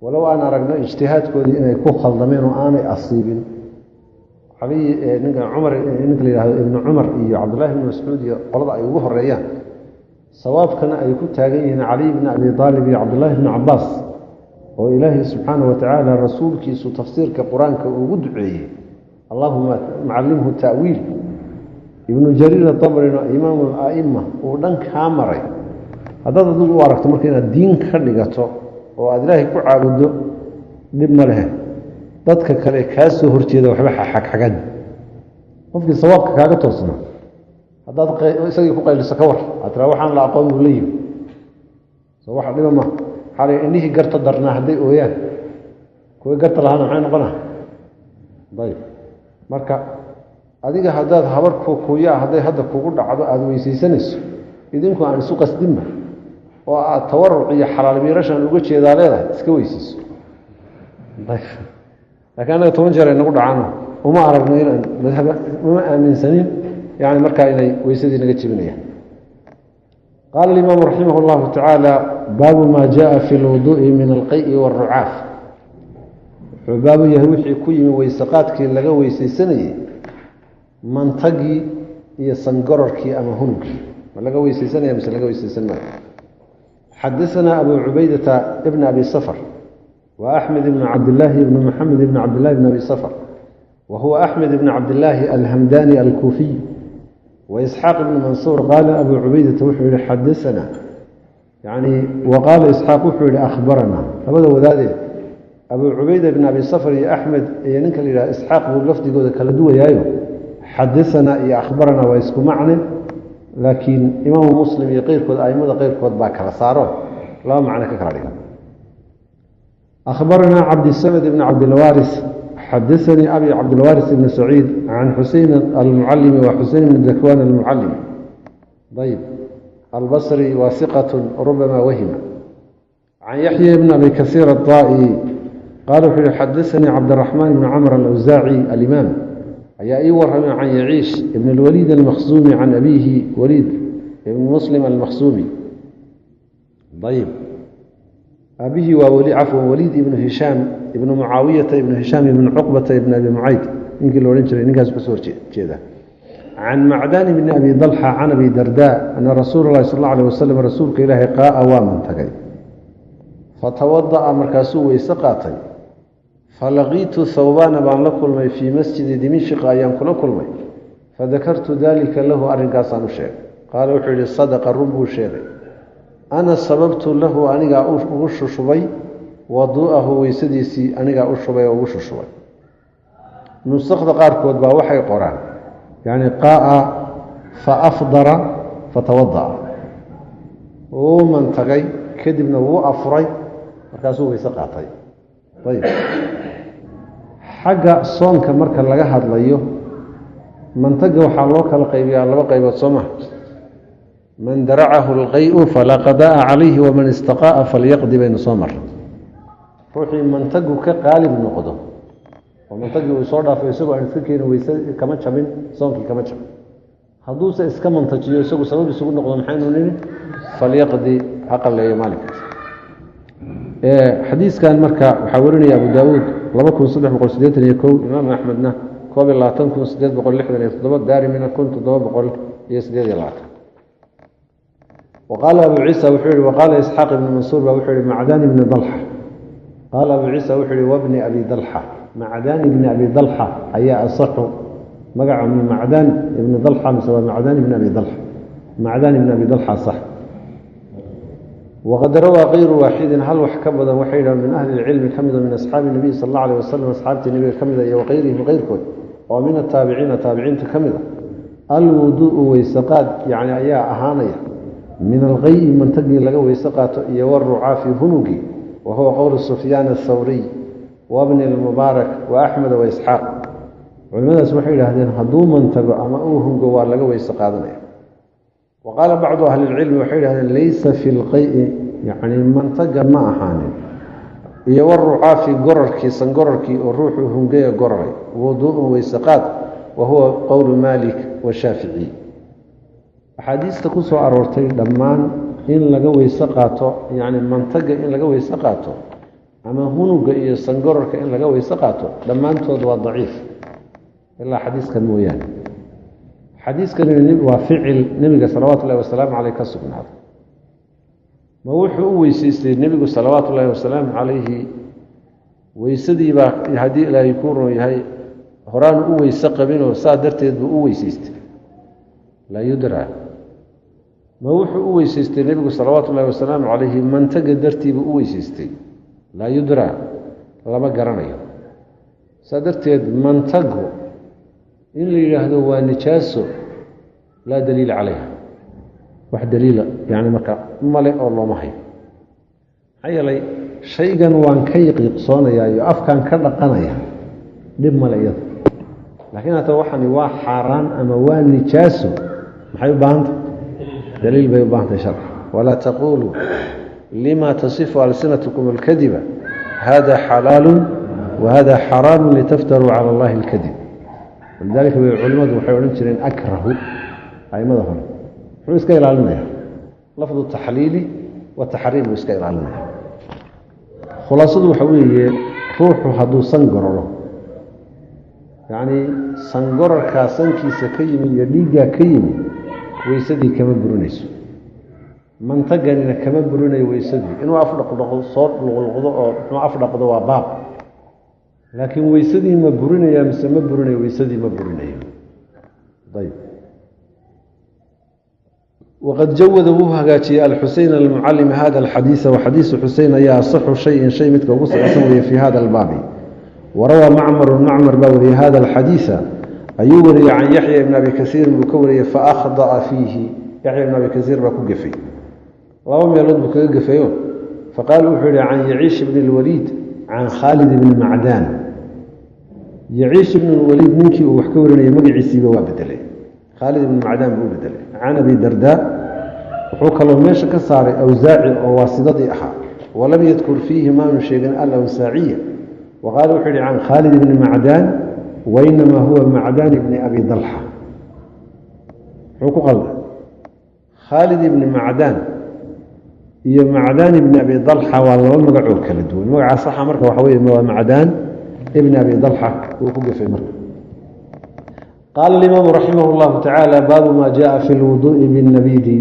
walow aan aragno ijtihaadkoodii inay ku khaldameen oo aanay asiibin ninka cumar ninka la yidhahdo ibnu cumar iyo cabdullahi ibnu mascuud iyo qolada ay ugu horeeyaan sawaabkana ay ku taagan yihiin caliy bni abi aalib iyo cabdullaahi bni cabbaas oo ilaahay subxaana wa tacaala rasuulkiisu tafsiirka qur-aanka ugu duceeyey allahuma macallimhu ta'wiil ibnu jariir adabrina imaamu ala'ima uu dhan kaa maray haddaad adigu u aragto marka inaad diin ka dhigato oo aada ilaahay ku caabuddo dhib ma lehe dadka kale kaa soo horjeeda waxba xagxagan qofkii sawaabka kaaga toosna haddaad isagii ku qayliso ka war aad tiraa waxaan la aqoon buu la yimi soo waxa dhiba ma xalay indhihii garta darnaa hadday ooyaan kuwii garta lahaana maxay noqonaa ayb marka adiga haddaad habar kuuyaa hadday hadda kugu dhacdo aada weysaysanayso idinku aan isu qasdinba oo aad tawaruc iyo xalaal miirashaan uga jeedaa leedahay iska weysayso laakiin annaga 10 jeer ay nagu dhacaan وما أرقنا إلى مذهب وما آمن سنين يعني مركا إلي ويسدي نجتبنيه. قال الإمام رحمه الله تعالى باب ما جاء في الوضوء من القيء والرعاف. باب يهوحي كوي ويسقاتك لغا ويسيسنيه منطقي يسنقررك أما هنك لغا ويسيسنيه مثل لغا ويسيسنيه. حدثنا أبو عبيدة ابن أبي صفر وأحمد بن عبد الله بن محمد بن عبد الله بن أبي صفر وهو أحمد بن عبد الله الهمداني الكوفي وإسحاق بن منصور. قال أبو عبيدة وحول حدثنا يعني وقال إسحاق وحول أخبرنا. أبدا وذلك أبو عبيدة بن أبي صفر يا أحمد ينك إلى إسحاق واللفظ قد كالدوة يايو حدثنا يا أخبرنا ويسكو معنا لكن إمام مسلم يقير كود أيمد غير كود باكرة صاروا لا معنى ككرارين. أخبرنا عبد السمد بن عبد الوارث حدثني أبي عبد الوارث بن سعيد عن حسين المعلم وحسين بن ذكوان المعلم طيب البصري وثقة ربما وهم. عن يحيى بن أبي كثير الطائي قال حدثني عبد الرحمن بن عمرو الأوزاعي الإمام أي أيوه عن يعيش ابن الوليد المخزومي عن أبيه وليد ابن مسلم المخزومي طيب أبيه وولي عفوا وليد ابن هشام ابن معاوية ابن هشام ابن عقبة ابن أبي معيط يمكن لو ننشر نقاس بسور كذا. عن معدان بن أبي ضلحة عن أبي درداء أن رسول الله صلى الله عليه وسلم رسولك إلهي قاء وامن تقي فتوضأ مركاسو ويسقاطي فلقيت ثوبان بان لكل في مسجد دمشق أيام كل فذكرت ذلك له أرنقاصان الشيخ قال وحولي الصدق الرب الشيخ أنا سببت له أنيقا أغش شبي وضوءه ويسديسي أنيقا أغش شبي وغش شبي نستخدم قاركود باوحي قرآن يعني قاء فأفضر فتوضأ ومن تغي كدبنا وأفري مركاسو ويسقاطي طيب حق صومك مركا لغا هادليو منطقه waxaa loo kala qaybiyaa laba qaybood Soomaa man dara'ahu al-ghay'u fala qada'a alayhi wa man istaqa'a falyaqdi bayna Soomar ruuxi mantagu ka qalib noqdo oo mantagu uu soo dhaafay isagoo aan fikirin weysa kama jabin soomkii kama jabin haduu se iska mantajiyo isagoo sabab isugu noqdo maxaynu nini falyaqdi aqalay maalinkaas حديث كان مركا وحاورني أبو داود لبكم صدح بقول سديتني يكون إمام أحمدنا كوب الله تنكم سديت بقول لحدا يتضبط داري من كنت ضبط بقول يسديت يلعب. وقال أبو عيسى وحوري وقال إسحاق بن منصور وحوري معدان بن ضلحة قال أبو عيسى وحوري وابن أبي ضلحة معدان بن أبي ضلحة أي أصح مقع من معدان بن ضلحة مسوى معدان بن أبي ضلحة معدان بن أبي ضلحة صح. وقد روى غير واحد هل وحكبدا وحيدا من أهل العلم كمدا من أصحاب النبي صلى الله عليه وسلم أصحاب النبي كمدا وغيره وغيركم ومن التابعين كمدا الوضوء ويسقات يعني أيا أهانية من الغي من تقني لغا ويسقات يورع في هنوكي وهو قول سفيان الثوري وابن المبارك وأحمد وإسحاق علماء اسمحوا إلى هذين هدو من تقع أما أوهم قوار لغا ويسقاتنا. وقال بعض أهل العلم وحيله ليس في القيء يعني منطقة ما أحاني يورع في قرركي سنقرركي والروح هنجي قرري وضوء ويسقات وهو قول مالك والشافعي. حديث تقص أرورتي لما إن لقوا يسقاته يعني منطقة إن لقوا يسقاته أما هنجي سنقررك إن لقوا يسقاته لما أنت ضعيف إلا حديث كان مويان حديث كان النبي وفعل النبي صلوات الله وسلامه عليه كسبنا ما وحو ويسيستي النبي صلوات الله وسلامه عليه ويسدي با هدي لا يكون يهي هران او ويسقبين وصادرتيد او ويسيستي لا يدرى ما وحو ويسيستي النبي صلوات الله وسلامه عليه من تقدرتي او ويسيستي لا يدرى لما قرنيو صادرتيد من تقو إن اللي يهدوا نجاسه لا دليل عليها واحد دليل يعني مكا ملئ الله ما هي هيا لي شيئا وان كيق يقصون يا أفكان كذا قنايا دب ملئ لكن أتوحني وحرام أما وان نجاسه محي باند دليل بيباند شرح ولا تقولوا لما تصف ألسنتكم الكذبة هذا حلال وهذا حرام لتفتروا على الله الكذب walidaalika way culimadu waxay odhan jireen akrahu aimada hore wuxuu iska ilaalinaya lafdu taxliili wa taxriim buu iska ilaalinaya khulaasadu waxa weeye ruuxu hadduu san gororo yacni sangorarkaa sankiisa ka yimi iyo dhiiggaa ka yimi weysadii kama burinayso mantaganina kama burinayo weysadii inuu afdhaqdhaqdo soo luqluqdo oo inuu afdhaqdo waa baab laakiin weysadii ma burinaya mise ma burinayo weysadii ma burinayo ayb waqad jawada wuu hagaajiyey alxuseyn almucallim hada alxadiisa waxadiisu xuseyn ayaa asaxu shayin shay midka ugu saxsan weeye fii hada albaabi warawaa macmarun macmar baa wariyey hada alxadiisa ayuu wariyey can yaxya ibn abi kasiirin buu ka wariyey faahda'a fiihi yaxya ibn abi kasiir baa ku gefay laba meelood buu kaga gefeyo faqaala wuxuu yihi can yaciish ibni lwaliid can khaalid ibni macdaan yaciish ibn lwaliid ninkii uu wax ka warinayay magaciisiiba waa bedelay khaalid ibni macdaan buu u bedelay can abi dardaa wuxuu kaloo meesha ka saaray awsaaci oo waasidadii ahaa walam yadkur fiihi maanu sheegin alawsaaciya waqaala wuxuu yihi can khaalid ibni macdaan wainamaa huwa macdaan ibni abi dalxa muxuu ku qalda khaalid ibni macdaan iyo macdaan ibni abi dalxa waa laba magacoo kala duwan magaca saxa marka waxa wey waa macdaan ibni abi dalxa uu ku gefay marka qaala alimaamu raximah llahu tacaala baabu maa jaaa fi lwuduu'i binnabiidi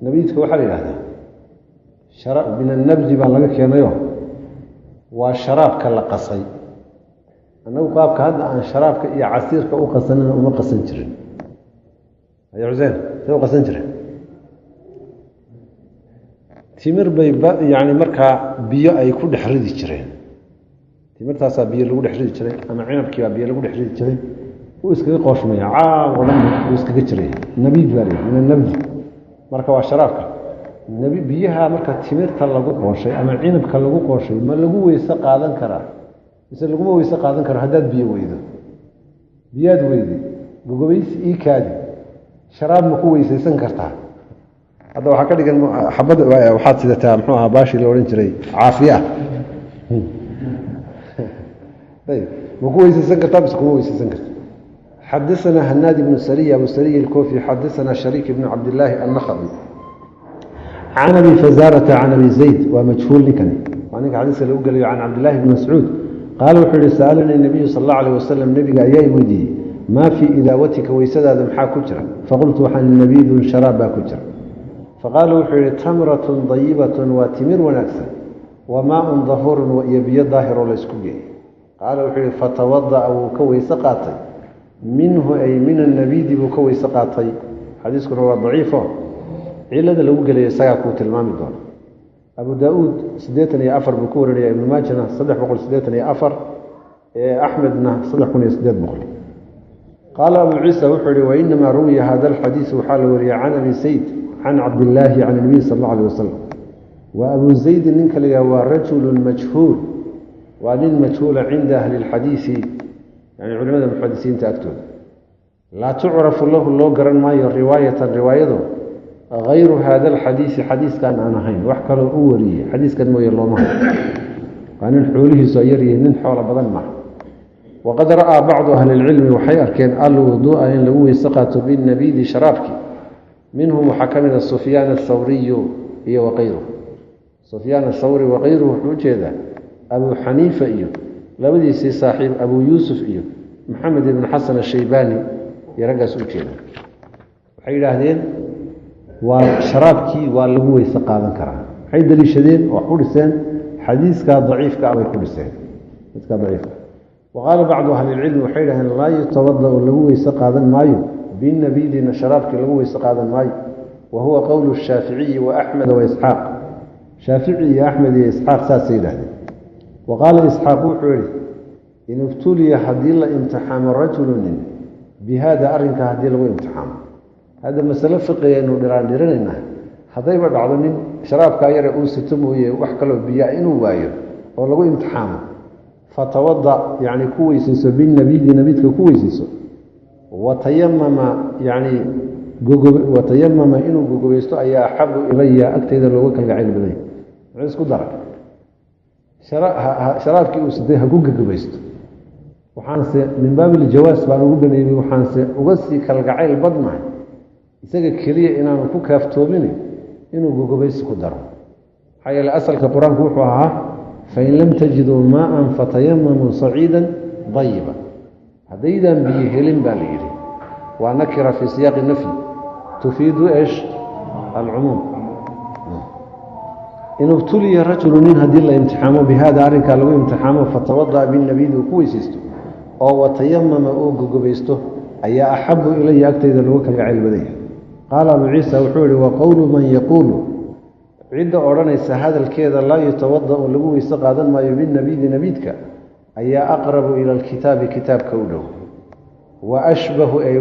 nabiidka waxaa la yidhahdaa min annabdi baa laga keenayo waa sharaabka la qasay annagu qaabka hadda aan sharaabka iyo casiirka u qasanina uma qasan jirin aya xuseen see u qasan jireen timir bay yani markaa biyo ay ku dhex ridi jireen timirtaasaa biyo lagu dhex ridi jiray ama cinabkiibaa biyo lagu dhex ridi jiray wuu iskaga qooshmaya caam oo dhan wuu iskaga jiray nabiid baa la min annabdi marka waa sharaabka biyaha marka timirta lagu qooshay ama cinabka lagu qooshay ma lagu weyse qaadan karaa mise laguma weyse qaadan karo haddaad biyo weydo biyaad weyday gogobaysi ii kaadi sharaab ma ku weysaysan kartaa hadda waxaa ka dhigan xabad waxaad sidataa muxuu ahaa baashii la odhan jiray caafiya ayb ma ku weysaysan kartaa mise kuma weysaysan karta xadaثna hanaad ibnu sariy abu sariy اlkofi xadaثna shariik ibnu cabdillaahi annakhaci can abi fazaarata can abi zayd waa majhuul ninkani waa ninka xadiiska lagu gelayo can cabdillahi bni mascuud qaala wuxuu yihi sa'alanii nabiyu sal اllahu alيh wasalam nebiga ayaa i weydiiyey maa fii idaawatika weysadaada maxaa ku jira faqultu waxaan nabiidun sharaab baa ku jira faqaala wuxuu yihi tamratun dayibatun waa timir wanaagsan wa maaun dahurun iyo biyo daahiroo laysku geeyey qaala wuxuu yihi fatawada'a wuu ka weyse qaatay minhu ay min annabiidi buu ka weyse qaatay xadiiskuna waa daciifo cilada lagu gelayo isagaa kuu tilmaami doona abu daa-uud 84 buu ku warinaya ibnu maajana 384 axmedna 3800 qaala abu ciisa wuxuu yihi wainamaa ruwiya hada alxadiisu waxaa la wariyay can abi sayd can cabdillaahi can nabiy sal allau alih wasalam wa abu zaydin ninka la yidhaha waa rajulun majhuul waa nin majhuula cinda ahli lxadiisi yani culimada muxadisiinta agtooda laa tucrafu lahu loo garan maayo riwaayatan riwaayado hayru hada alxadiisi xadiiskan aan ahayn wax kaloo u wariyey xadiiskan mooye looma hayo waa nin xoolihiisu ay yaryihiin nin xoolo badan maaha waqad ra'aa bacdu ahli lcilmi waxay arkeen alwuduu'a in lagu weyse qaato binnabiidi sharaabkii minhum waxaa ka mida sufyaan athawriyu iyo waqayruhu sufyaan athawri waqayruhu wuxuu ujeedaa abuu xaniifa iyo labadiisii saaxiib abuu yuusuf iyo maxamed ibn xasan ashaybaani iyo raggaas u jeeda waxay yidhaahdeen waa sharaabkii waa lagu weyse qaadan karaa waxay daliishadeen oo wax ku dhiseen xadiiskaa daciifka abay ku dhiseen xadiiskaa daciifka waqaala bacdu ahli lcilmi waxay yidhahdeen laa yutawada'u lagu weyse qaadan maayo binnabiidina sharaabkii lagu weyse qaadan maayo wa huwa qowlu shaaficiyi wa axmeda wa isxaaq shaafici iyo axmed iyo isxaaq saasay yidhahdeen wa qaala isxaaq wuxuu yihi in ibtuliya haddii la imtixaamo rajulunin bi haada arrinka haddii lagu imtixaamo hadda masale fiqiga aynu dhiraandhirinaynaa haddayba dhacdo nin sharaabkaa yare uu sito mooye wax kaloo biyaa inuu waayo oo lagu imtixaamo fatawada yani ku weysayso binnabiidi nabiidka ku weysayso watayamama yani watayamama inuu gogobaysto ayaa axabu ilaya agtayda looga kalgacayl badanya muxuu isku dara sharaabkii uu sitay ha ku gogobaysto waxaanse min baabi iljawaas baan ugu baneeyey waxaanse uga sii kalgacayl badnahay isaga keliya inaanu ku kaaftoomin inuu gogobaysi ku daro maxaa yeele asalka qur-aanku wuxuu ahaa fain lam tajiduu maaan fatayamamuu saciidan dayiba haddaydaan biyo helin baa la yidhi waa nakira fii siyaaqi nafyi tufiidu esh alcumuum in ibtuliya rajulu nin haddii la imtixaamo bihada arrinkaa lagu imtixaamo fatawada'a binnabiidi uu ku weysaysto oo watayamama uu gogobaysto ayaa axabu ilaya agtayda lagu kalgacayl badaya qaala abu ciisa wuxuu yihi wa qowlu man yaquulu cidda odhanaysa hadalkeeda laa yutawada'u lagu weyse qaadan maayo binnabiidi nabiidka ayaa aqrabu ila alkitaabi kitaabka u dhow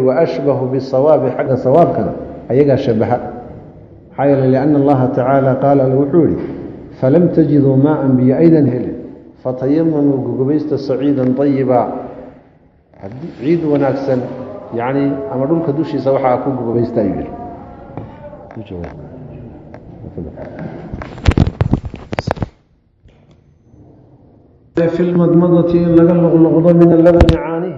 waashbahu bisawaabi xagga sawaabkana ayagaa shabaha maxaa yeele lianna allaha tacaala qaala alle wuxuu yihi falam tajiduu maaan biyo aydan helin fatayamamuu gogobaysta saciidan dayiba ciid wanaagsan yacni ama dhulka dushiisa waxaa ku gogobaysta ayuu yihi في المضمضة إن لقى اللغض من اللبن عانه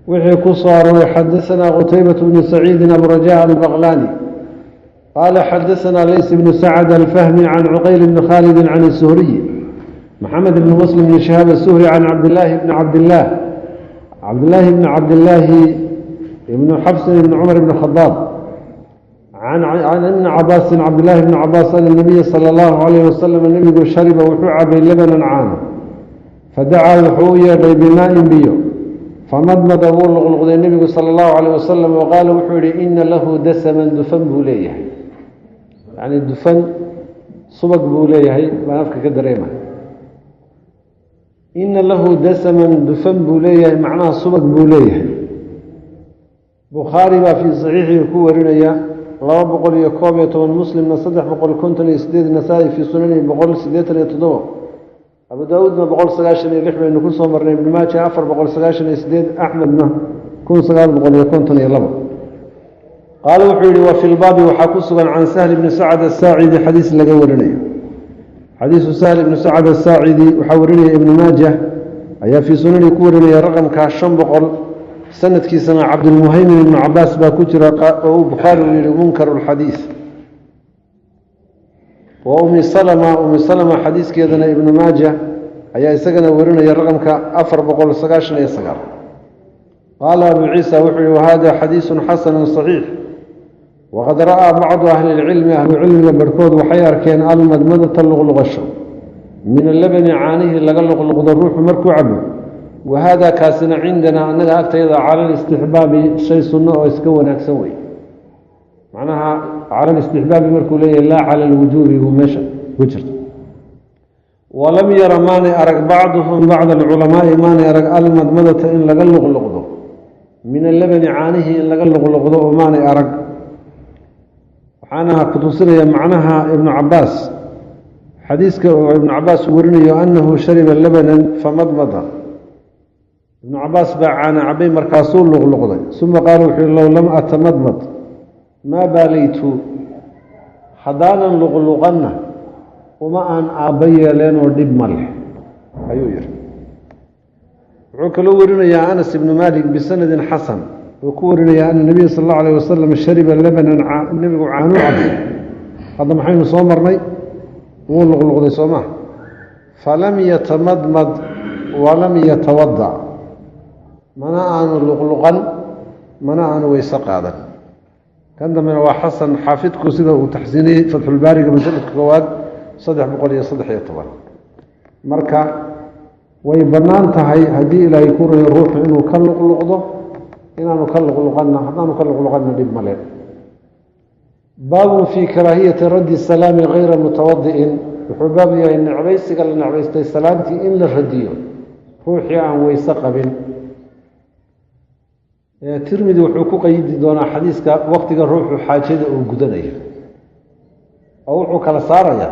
وحي كصار حدثنا قتيبة بن سعيد أبو رجاء البغلاني قال حدثنا ليس بن سعد الفهمي عن عقيل بن خالد عن السهري محمد بن مسلم بن شهاب السهري عن عبد الله بن عبد الله بن حفص بن عمر بن الخطاب عن ابن عباس عبد الله بن عباس أن النبي صلى الله عليه وسلم النبي شرب وحعب لبنا عانه فدعا وحويا بماء بيو فمضمض ولغلغ النبي صلى الله عليه وسلم وقال وحوري إن له دسما دفن بوليه يعني الدفن صبق بوليه ما نفك كدريمة إن له دسما دفن بوليه معناه صبق بوليه بخاري ما في صحيحه كورنيا الله بقول يكوبية والمسلم نصدح بقول كنت لإسديد نسائي في سننه بقول سديتنا يتضوى أبو داودنا بقول سقاشن يلحمه إنه كل صومرنا ابن ماجه أفر بقول سقاشن يسديد أحمدنا كل سقال بقول يكونتني يلبا قال وحيري وفي الباب وحكسوا عن سهل بن سعد الساعدي حديث لقورني حديث سهل بن سعد الساعدي وحورني ابن ماجه أي في سنن كورني رقم كاشن بقول سنة كيسنا عبد المهيمن بن عباس باكتر أو بخاري منكر الحديث وأم سلمة حديث كذا ابن ماجه أي سجن ورنا يرقم كأفر بقول سقاشن يسقر قال أبو عيسى وحي وهذا حديث حسن صحيح وقد رأى بعض أهل العلم بركود وحيار كان المدمدة اللغلغشو من اللبن عانيه لقلق الروح مركو عبد وهذا كاسنا عندنا أنك أكتئذ على الاستحباب شيء سنة ويسكون أكسوي معناها على الاستحباب مركو لي لا على الوجوب ومشى وجرت ولم يرى ماني أرق بعض العلماء ماني أرق المدمدة إن لقلق اللغضو من اللبن عانيه إن لقلق اللغضو وماني أرق وحانها قدوسية معناها ابن عباس حديثك ابن عباس ورني أنه شرب اللبن فمضمض ابن عباس باعنا عبي مركاسول لغلغضي ثم قالوا لو لم أتمضمض ما باليت حضانا لغلغنا وما أن أبي لين ودب ملح أيو ير عكلوا ورنا يا أنس بن مالك بسند حسن وكورنا يا أن النبي صلى الله عليه وسلم شرب اللبن النبي عانو عبد هذا محين صومرني ولغلغضي صومه فلم يتمضمض ولم يتوضأ منع أن لغلغا منع أن ويسقادا كان من هو حسن حافظك سيده وتحسينه فتح الباري من ثلاث كواد صدح بقولي صدح يطول مركا ويبنان تهي هدي إلى يكون الروح إنه كاللغلغضه إنه كاللغلغنا حتى كاللغلغنا دب ملئ باب في كراهية رد السلام غير متوضئ وحبابي إن عبيسك لأن عبيستي سلامتي إن لرديه روحي عن ويسقب ترمذي wuxuu ku qaydi doonaa xadiiska waqtiga ruuxu xaajada uu gudanayo oo wuxuu kala saaraya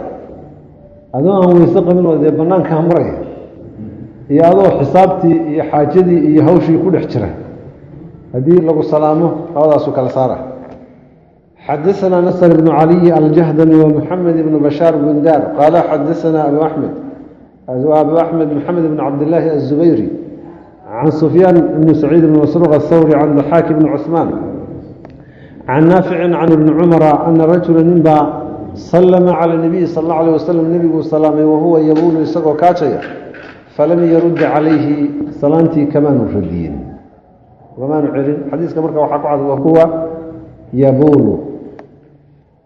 adoo aan weyse qabin oo banaanka maraya iyo adoo xisaabtii iyo xaajadii iyo hawshii ku dhex jira hadii lagu salaamo labadaas uu kala saara حدثنا نصر بن علي الجهدمي ومحمد بن بشار بن دار قال حدثنا أبو أحمد محمد بن عبد الله الزبيري عن سفيان بن سعيد بن مسروق الثوري عن ضحاك بن عثمان عن نافع عن ابن عمر أن رجلا نبا سلم على النبي صلى الله عليه وسلم النبي سلامه وهو يبول يسقو كاتيا فلم يرد عليه سلامتي كما نردين وما نعلن حديث كما وحق وهو يبول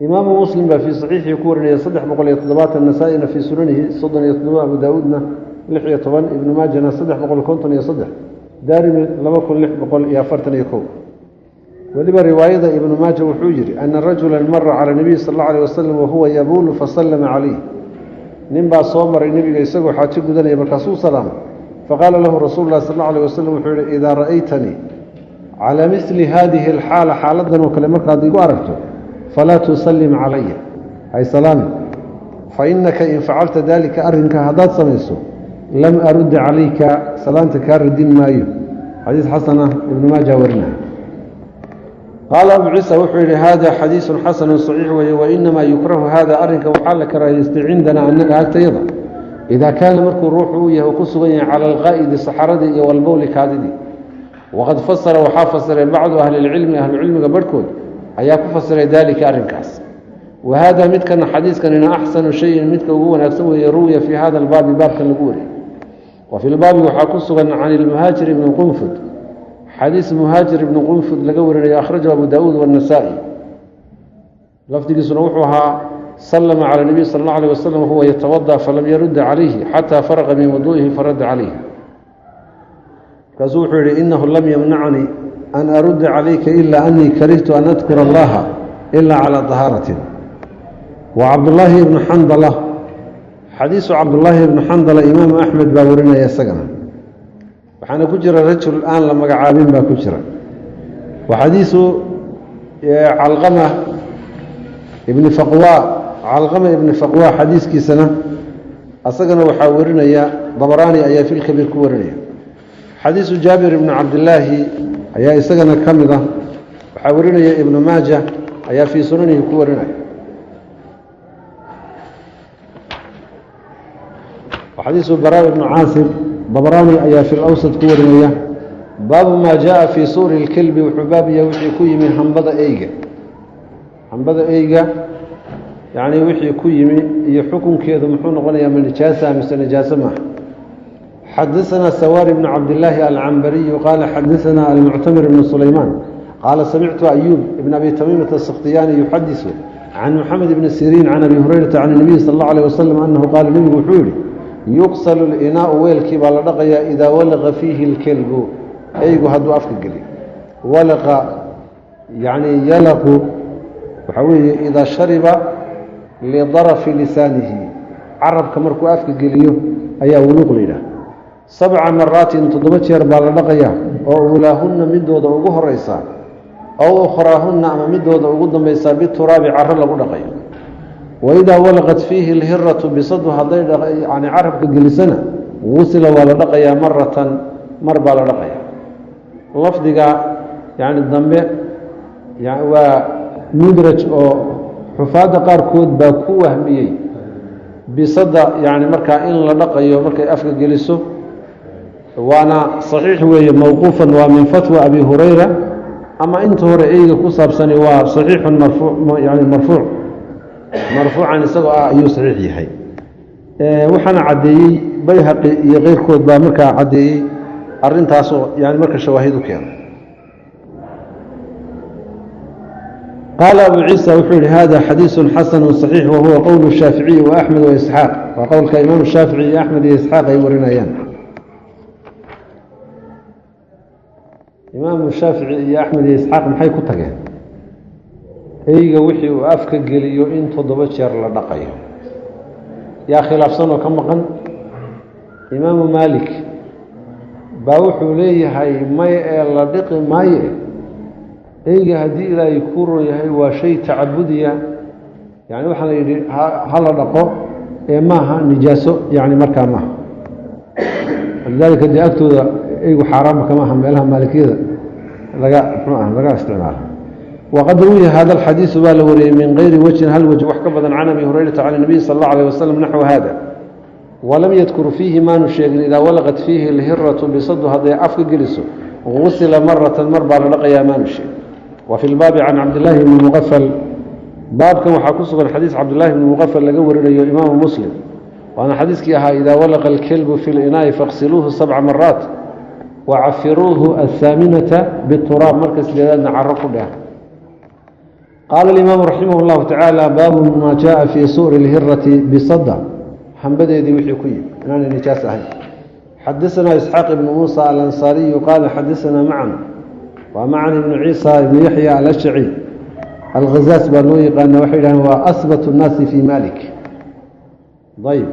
إمام مسلم في صحيح يكون يصدح بقول يطلبات النسائي في سننه صدن يطلب أبو داودنا لحية طبعا ابن ماجه صدح بقول كنتن يصدح دارمي لما كن لح بقول يا فرتن يكون ولما رواية ابن ماجه وحجري أن رجلا مر على النبي صلى الله عليه وسلم وهو يبول فسلم عليه نبا صومر النبي يسقو حاجب دنا يبركسو سلام فقال له رسول الله صلى الله عليه وسلم إذا رأيتني على مثل هذه الحالة حالة وكلمة قد يقارفته فلا تسلم علي أي سلامي فإنك إن فعلت ذلك أرنك هذا سميسو لم أرد عليك سلامتك الدين مايو حديث حسنة ابن ماجه ورنا قال أبو عيسى وحي هذا حديث حسن صحيح وإنما يكره هذا أرنك وحالك رأيست عندنا أنك أكتيضا إذا كان مركو روحه يهكسغي على الغائد الصحردي والبول كاددي وقد فسر وحافظر بعض أهل العلم قبركود أياك فسر ذلك أرنكاس وهذا متكن حديث كان إن أحسن شيء متك وقوة نفسه يروي في هذا الباب باب كان نقوله وفي الباب وحاكسغا عن المهاجر بن قنفذ حديث مهاجر بن قنفذ لقول أخرجه أبو داود والنسائي لفظ سنوحها سلم على النبي صلى الله عليه وسلم وهو يتوضأ فلم يرد عليه حتى فرغ من وضوئه فرد عليه كزوحر إنه لم يمنعني أن أرد عليك إلا أني كرهت أن أذكر الله إلا على طهارة وعبد الله بن حنظلة حديث عبد الله بن حنظلة إمام أحمد باورنا يسقنا وحنا كجرى الرجل الآن لما قعابين با كجرى وحديث علقمة ابن فقواء حديث كي سنة أسقنا وحاورنا يا ضبراني أيا في الكبير كورنا حديث جابر بن عبد الله أيا إسقنا كمضة وحاورنا يا ابن ماجه أيا في سننه كورنا وحديث براء بن عاصم ضبراني أيا في الأوسط كورنية باب ما جاء في صور الكلب وحباب يوحي كوي من حنبض إيجا يعني وحي كوي من يحكم كذا محون غنيا من نجاسة مثل نجاسة ما حدثنا سوار بن عبد الله العنبري قال حدثنا المعتمر بن سليمان قال سمعت أيوب بن أبي تميمة السختياني يحدث عن محمد بن سيرين عن أبي هريرة عن النبي صلى الله عليه وسلم أنه قال لي وحوري يقصل الإناء ويلكي بالرقية إذا ولغ فيه الكلب أيقو هدو أفك قلي ولغ يعني يلغ وحويه إذا شرب لضرف لسانه عرب كمركو أفك قليه أي ولغ لنا 7 مرات تضمتشر بالرقية أو أولاهن مدود أوقه الرئيسان أو أخراهن أما مدود أوقه بيسا بالتراب عرب لغرقية وإذا ولغت فيه الهرة بصدها ضيد يعني عرب كجلسنا وصل ولدقيا مرة لدقيا لفظك يعني الضمب يعني ومدرج أو حفاظ قاركود باكوه ميي بصدى يعني مركا إن لدقيا ومركا أفق جلسه وأنا صحيح وهي موقوفا ومن فتوى أبي هريرة أما أنت رأيك كصاب سنة وصحيح مرفوع يعني مرفوعا يسقى أيو صحيح يحي وحنا عدي بيهقي غير كود بامركا عدي أرين تاسو يعني مركا شواهده كان قال أبو عيسى وحول هذا حديث حسن صحيح وهو قول الشافعي وأحمد وإسحاق وقول كإمام الشافعي أحمد وإسحاق يورينا أيام إمام الشافعي أحمد وإسحاق محي كتاقين ايغا وحي وافك غليو ان تضبا جير لا دقايو يا خلاف سنه كمقن امام مالك با وحو ليهي ماي لا دقي ماي ايغا هدي لا يكور يحي وا شيء تعبديا يعني waxa la yiri hala dhaqo ee maaha nijaaso yani marka ma dalka jaagtooda eeygu xaraam kama aha meelaha maalikiyada laga isticmaalo وقد روي هذا الحديث بالوري من غير وجه هل وجه وحكى بدن عن ابي هريره عن النبي صلى الله عليه وسلم نحو هذا ولم يذكر فيه ما نشيغ إذا ولغت فيه الهرة بصد هذا أفق جلسه غسل مرة مربع لقيا ما نشيغ. وفي الباب عن عبد الله بن مغفل باب كما حكسه الحديث عبد الله بن مغفل لقور إليه الإمام مسلم وأنا حديث كيها إذا ولغ الكلب في الإناء فاغسلوه 7 مرات وعفروه 8 بالتراب مركز لذلك عرفوا بها. قال الإمام رحمه الله تعالى باب ما جاء في سور الهرة بصدى حنبدأ يدي وحي كوي أنا نجاسة هاي. حدثنا إسحاق بن موسى الأنصاري قال حدثنا معنا ومعنا بن عيسى بن يحيى الأشعري الغزاس بنوي قال وحيدا هو أثبت الناس في مالك. طيب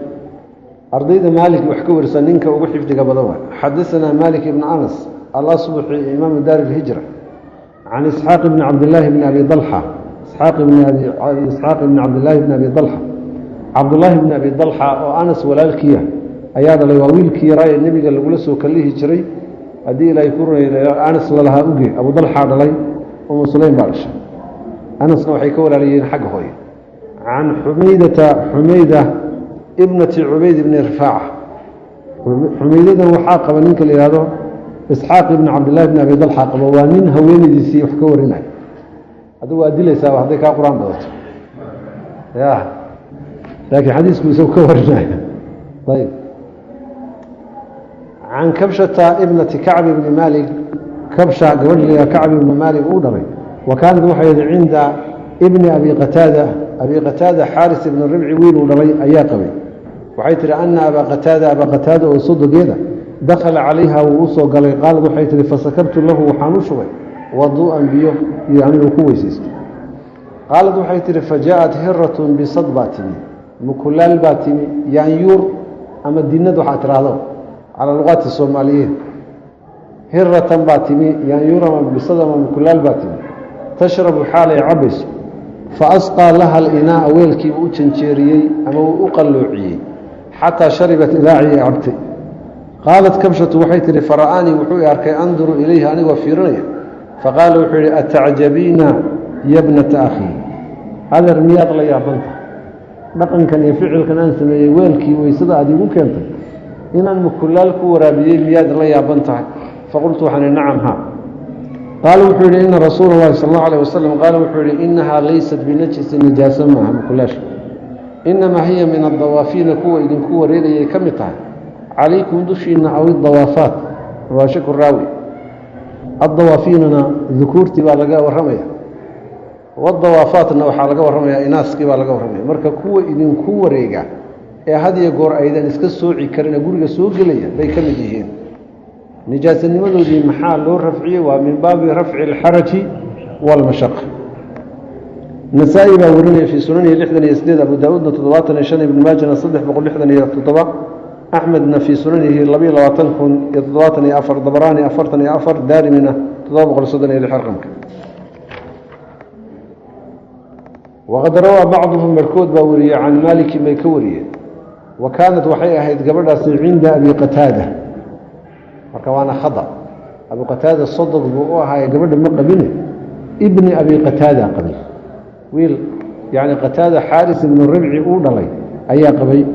أرضيد مالك وحكو رسنينك وحفظ قبضوها. حدثنا مالك بن أنس الأصبحي إمام دار الهجرة عن إسحاق بن عبد الله بن أبي طلحة إسحاق بن عبد الله بن أبي طلحة عبد الله بن أبي طلحة وأنس ولا الكيا أياد ليواويل كي رأي النبي قال له جلسوا كليه هجري أدي لا يكون أنس لها أوجي أبو طلحة علي ومسلم بارش أنس نوحي كول عليه حق هوي عن حميدة ابنة عبيد بن رفاعة حميدة وحاق منك اللي هذا إسحاق بن عبد الله بن أبي طلحة قبوانين هوين ديسي وحكورنا هذا هو أدلة سوا هذاك القرآن بس يا لكن حديثكم يسوي كورنا. طيب عن كبشة ابنة كعب بن مالك كبشة قول لي كعب بن مالك أودري وكان وحيد عند ابن أبي قتادة حارس بن الربع ويل ودري أياقبي وحيث أن أبا قتادة وصد جيدا دخل عليها ووصو قال وحيث فسكبت له وحانوشوي وضوءا بيه يعني وكويسيس قالت وحيث فجاءت هرة بصد باتمي مكلال باتمي يعني يور أما الدين حاتر هذا على اللغات الصومالية هرة باتمي يعني يور أما بصد أما مكلال باتمي تشرب حالي عبس فأسقى لها الإناء ويلكي وتنشيري أما أقلوعي حتى شربت إذاعي عبتي. قالت كبشة وحيت فرآني وحوي أركي أنظر إليها أنا وفيرني فقال وحوي أتعجبين يا ابنة أخي هذا الرمياض لا يعبنتها نقن كان يفعل كان أنسمي ويلكي ويصدع دي ممكن إن المكلالك ورابيين مياد لا يعبنتها فقلت وحني نعم ها. قال وحوي إن رسول الله صلى الله عليه وسلم قال وحوي إنها ليست بنجس نجاسة معها مكلاش إنما هي من الضوافين كوة إذن كوة ريدي كمتها عليكم دشين أو الضوافات وشك الراوي الضوافيننا ذكورتي بالغا ورمية والضوافات أنه حالغا ورمية إناس كي بالغا ورمية مركا كوة إذن كوة ريقا هذه يقول أيضا إسكا السوعي كرنا قرق سوق لي بي كمديهين نجاسة النمذو دي محال له رفعي ومن باب رفع الحرج والمشق. نسائي باورني في سننه لحدن يسديد أبو داود نتضباطنا شان ابن ماجنا صدح بقول لحدن يتضبا أحمد في سننه اللبي لواتنكم يتضباطني أفر ضبراني أفرتني أفر داري منه تضابق لصدني لحرقمك. وقد روى بعضهم مركود باورية عن مالك ميكورية وكانت وحيئة يتقبلها عند أبي قتادة وكوانا خضع أبو قتادة الصدق بقوها يقبلها من قبله ابن أبي قتادة قبل ويل يعني قتادة حارس بن الربع أولي أي قبي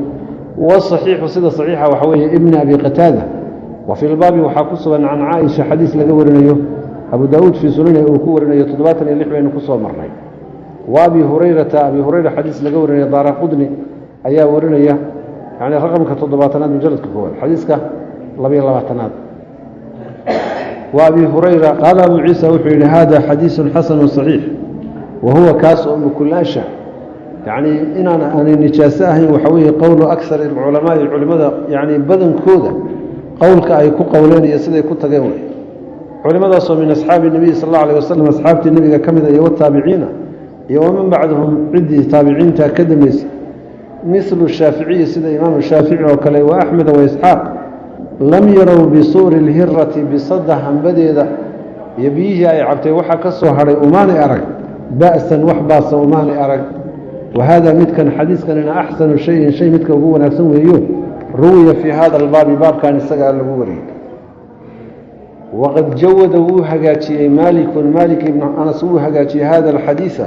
والصحيح وصيدة صحيحة وحويه ابن أبي قتادة. وفي الباب وحاكسوا عن عائشة حديث لقورنا أبو داود في سننه وكورنا يتضباطني اللحبة نكسوا مرنين. وأبي هريرة حديث لقورنا دار قدني أيها ورنا يعني رقمك تضباطنات مجلد كفوال حديثك لبي الله تناد. وأبي هريرة قال أبو عيسى وحي هذا حديث حسن صحيح وهو كاس أم كلاشة يعني إن أنا نجاساه وحويه قول أكثر العلماء يعني بدن كودا قولك أي قولين يسدي كنت قوي علماء صار من أصحاب النبي صلى الله عليه وسلم أصحاب النبي كمذا والتابعين ومن بعدهم عدي تابعين تأكدمس مثل الشافعي سيد إمام الشافعي وكلي وأحمد وإسحاق لم يروا بصور الهرة بصدها بديدا يبيه أي عبتي وحكسوا هري أماني أرق بأسا وحباسا أماني أرق وهذا متكن حديث كان أحسن شيء متكن هو نفسه ويوه روي في هذا الباب كان يستقع البوري وقد جوده هجاتي مالك بن أنس هجاتي هذا الحديث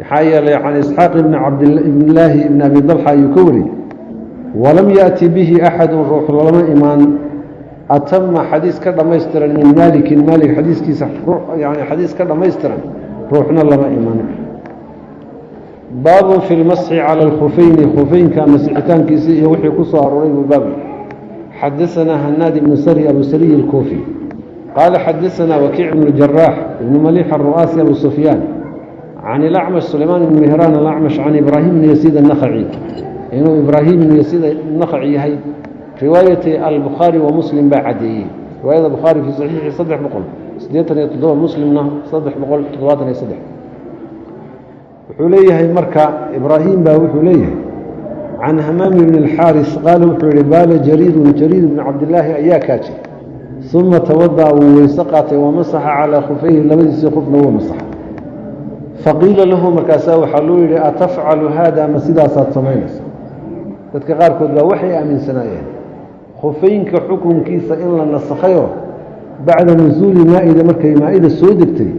يحيى عن إسحاق بن عبد الله بن أبي طلحة يكوري walam yaأti bihi axadu ruux lama imaan atama xadiis ka dhammaystiran min maalikin maalik xadiiskiisa yani xadiis ka dhammaystiran ruuxna lama iman baabun fi lmasxi cala alkhufayni khufeynka masixitaankiisa iyo wixii ku soo arooray buu baab xadaثana hanaad ibnu sari abu sariy اlkuufi qaala xadaثana wakiic ibnu jaraax ibnu maliix aلru'aasi abu sufyaan can ilacmash sulaymaan ibn mihraan alacmash can ibraahim ibn yasiid الnakhaci inuu ibraahim ibn yasiid الnakhaci yahay riwaayati albukhaari wa muslim baa caddeeyey riwaayada bukhaari fii saxiixi 387 muslimna 373 wuxuu leeyahay marka ibraahim baa wuxuu leeyahay can hamaam ibn اlxaaris qaala wuxuu yihi baala jariirun jariir ibn cabdillaahi ayaa kaajay uma tawada'a wuu weyse qaatay wamasaxa calaa khufayhi labadiisii qofna wuu masaxa faqiila lahu markaasaa waxaa loo yidhi atafcalu haada ma sidaasaad samaynaysa dadka qaarkood baa waxay aaminsanaayeen khufeynka xukunkiisa in la nasakhayo bacda nusuuli maa'ida markay maa'ida soo degtay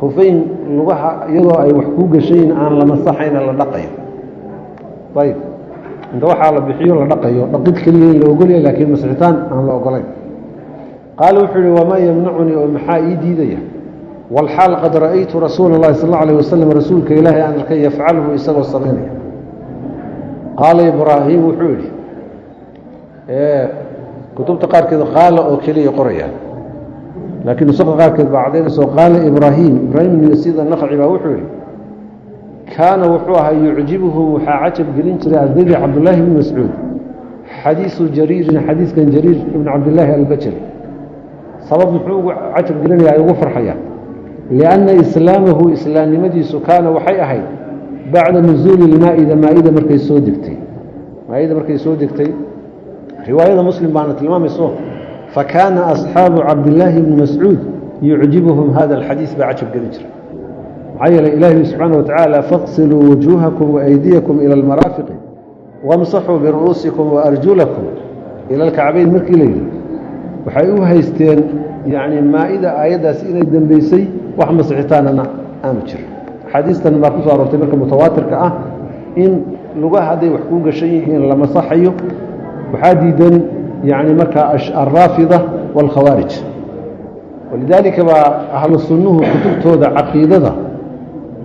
khufeyn lugaha iyadoo ay wax ku gashayn aan la masaxayna la dhaqayo ayb inta waxaa la bixiyo la dhaqayo dhaqid keliya in la ogolyahay laakiin masixitaan aan la ogolayn qaala wuxuu yihi wamaa yamnacunii oo maxaa ii diidaya walxaal qad ra'aytu rasuula اllahi sal اllau alayh wasalam rasuulka ilaahay aan arkay yafcalhu isagoo samaynaya qaala ibraahim wuxuu yidhi kutubta qaarkeed qaala oo keliya qorayaan laakiin nusaqa qaarkeed baa caddaynayso qaala ibraahim ibn yasiid annakhaci baa wuxuu yidhi kaana wuxuu ahaa yucjibuhum waxaa cajab gelin jiray ardaydii cabdullaahi bni mascuud xadiisu jariirin xadiiskan jariir ibn cabdillaahi albajali sabab muxuu ugu cajab gelinaya ay ugu farxayaan lianna islaamahu islaamnimadiisu kaana waxay ahayd bacda nusuuli lmaa'ida maa'ida markay soo degtay riwaayada muslim baana tilmaamayso fakaana asxaabu cabdillaahi bni mascuud yucjibuhum hada alxadiis baa cajab gelin jira maxaa yeelay ilaahi subxaana watacaala faqsiluu wujuuhakum waaydiyakum ila almaraafiqi wamsaxuu biru'uusikum waarjulakum ila alkacbayn markii la yidhi waxay u haysteen yani maa'ida aayaddaas inay dembeysay wax masixitaanana aanu jirin axaadiistan baa ku soo aroortay marka mutawaatirka ah in lugaha hadday wax ku gashan yihiin la masaxayo waxaa diidan yani markaa alraafida wاlkhawaarij walidaalika baa ahlu sunnuhu kutubtooda caqiidada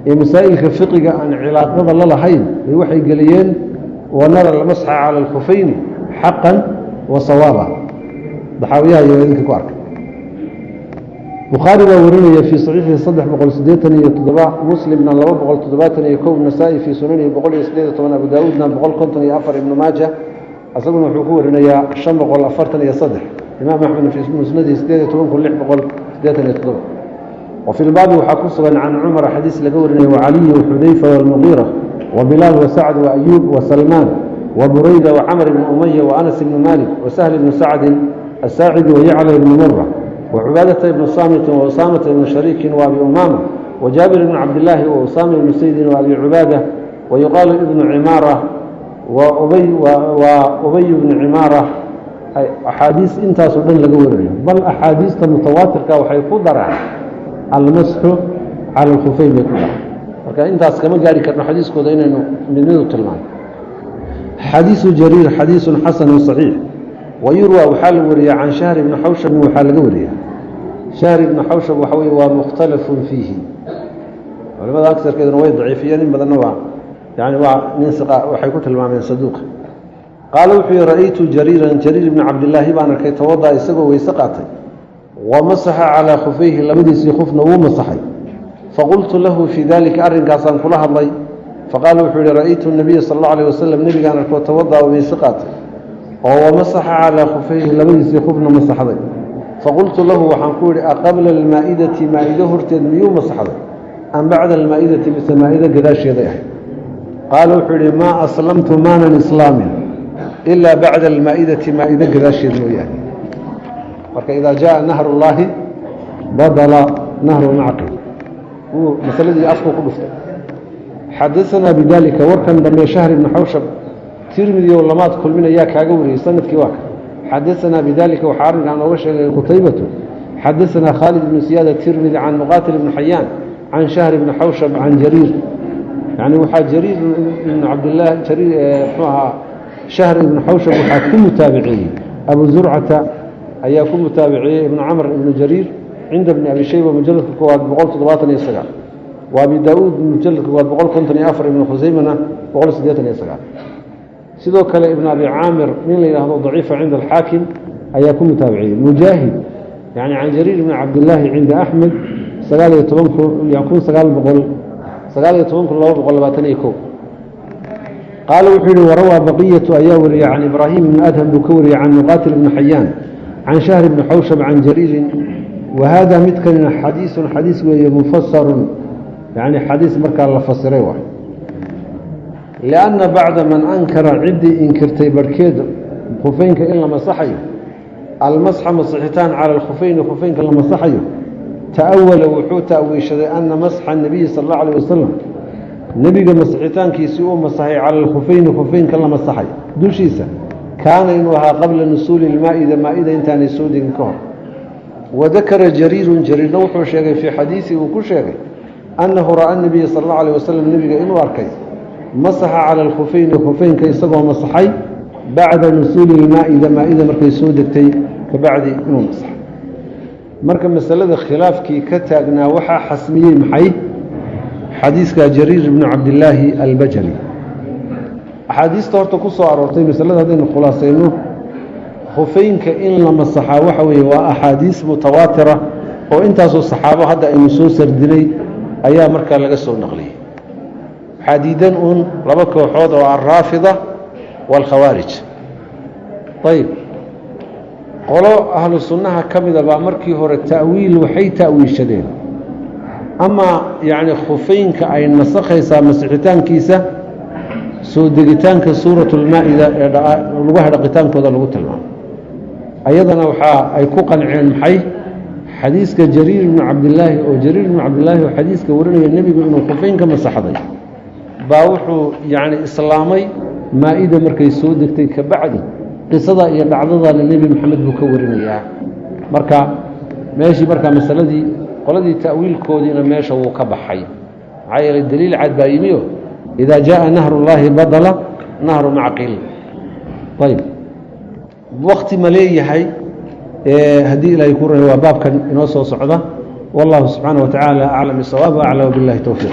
ee masaa'ilka fiqiga aan cilaaqada la lahayn bay waxay geliyeen wanara almasxa cala alkhufayni xaqan wa sawaaba daxaawiyaha iyo idinka ku arkay bukhaari baa warinaya fii saxiixihi 387 muslimna 271 nasaa-i fii sunanihi 118 abu daawuudna 154 ibnu maaja asaguna wuxuu ku warinayaa 543 imaam axmed fii musnadihi 18687 وفي الباب وxaa ku sugan can cumar xadiis laga warinaya وcaliي وxudayfa والمغيرة وبilaal وسacد وأyuub وسلmaan وburayda وcmر بن أمyة وأنس بن مالك وسهل بن سacد الساacدي ويعلى بن مرة وعباadة بن صامت وأسامة بن شhريك وأbي أمامة وجابر بن cabdاللahi وأسامة بن سيد وأbي عباadة ويuqاaل بن cmاarة وأbي بن cmاarة أxaadiis intaasoo dhan laga warinayo bal أxaadiista mutawaatirka waxay ku daraan almasxu cala alkhufeyn bay ku dhaca marka intaas kama gaari karno xadiiskooda inaynu midmidu tilmaano xadiisu jariir xadiisun xasanu صaxiix wayurwa waxaa la wariyaa can shahr ibni xawshabin waxaa laga wariyaa shahr ibni xawshab waxa weye waa mukhtalafun fiihi culamada agsarkeeduna way daciifiyeen in badanna waa yani waa nin siqa waxay ku tilmaameen saduuqa qaala wuxuu yihi ra'aytu jariiran jariir ibni cabdillaahi baan arkay tawadaa isagoo weyse qaatay wamasaxa calaa khufayhi labadiisii khufna wuu masaxay faqultu lahu fii dalika arrinkaasaan kula hadlay faqaala wuxuu yihi ra'aytu nabiya sal allau alayh wasalam nebigaan arkoo tawadaa weyse qaatay oo wamasaxa calaa khufayhi labadiisii khufna masaxday faqultu lahu waxaan ku yihi aqabla almaa'idati maa'ido horteed miyuu masaxday am bacda almaa'idati mise maa'ido gadaasheeday ahayd qaala wuxuu yihi maa aslamtu maanan islaamin ilaa bacda almaa'idati maa'ido gadaasheed mooyaane marka idaa jaءa nahr اllahi badla nahr macqil wuu masaladii afku ku dhuftay xadaثanaa bidalika warkan dambe shahr ibn xawshab tirmidi oo lamaad kulminayaa kaaga wariyey sanadkii waa ka xadaثanaa bidalika waxaa arrinkaa nooga sheegay qutaybatu xadaثanaa khaalid ibnu siyaada tirmidi can muqaatil ibni xayaan can shahr ibni xawshab can jariir yani waxaa jariir ibn cabdillah jariir muxuu ahaa شهر بن حوشب وحاكم متابعي أبو زرعة أياكم متابعي ابن عمر بن جرير عند ابن أبي شيبة مجلد الكواد بقول تضباطني السقال وأبي داود مجلد الكواد بقول كنتني أفر ابن خزيمة بقول سديتني السقال سيدو كلا ابن أبي عامر من اللي هذا ضعيف عند الحاكم أياكم متابعي مجاهد يعني عن جرير بن عبد الله عند أحمد سقال يتبنكم يكون سقال يتبنكم الله بقول باتنيكو قال وحيد وروى بقية أياوري عن إبراهيم بن أدهم بكوري عن مقاتل بن حيان عن شهر بن حوشب عن جرير وهذا متكن حديث مفسر يعني حديث مركا الله فسره لأن بعد من أنكر عدي إنكرتي بركيد خفينك إلا مسحيه المسح مسحتان على الخفين خفينك إلا مسحيه تأول وحوت تأويش أن مسح النبي صلى الله عليه وسلم نبي مسحتان كيسيئو مسحي على الخفين خفينك إلا مسحيه دوشيسا كان إنها قبل نسول المائدة مائدة انتاني سود كهر وذكر جرير نوح شيء في حديثه وكل شيء أنه رأى النبي صلى الله عليه وسلم نبي إنه أركي مسح على الخفين كيسقوا مسحي بعد نسول المائدة مائدة مركي سودتي كبعد إنه مسح مركب مسألة خلاف كي كتاقنا وحا حسمي محي حديث جرير بن عبد الله البجلي أحاديث تورتو كسو أرورتي مسألة هذين الخلاصينه خفينك إن لما الصحابة وحوي وأحاديث متواترة وإنتاسو الصحابة هذا إنسو سردني أيام مركا لقصوا النقلي حديدا ربك وحوض والرافضة والخوارج طيب قولوا أهل السنة كمذا بأمركي هو التأويل وحي تأويل شديد أما يعني خفينك أي النسخيسة مسحتان كيسة سودقتان كسورة المائدة لغوها لقتان كذا لغوت الماء أيضا وحا أيكوقا عين محي حديث جرير بن عبد الله وجرير بن عبد الله وحديث كورني النبي بأنه خفينك مسحضي باوحوا يعني إسلامي مائدة مركي سودقتي كبعدي قصة يدعضها للنبي محمد بكورني مركا ماشي مركا مسألة دي قلدي تأويل كودينا ماشي وكبحي عايل الدليل عاد بايميو إذا جاء نهر الله بدل نهر معقل طيب وقت مليه هاي هدي لا يكون هو باب كان ينوصل صعده والله سبحانه وتعالى أعلم الصواب وأعلم بالله توفيق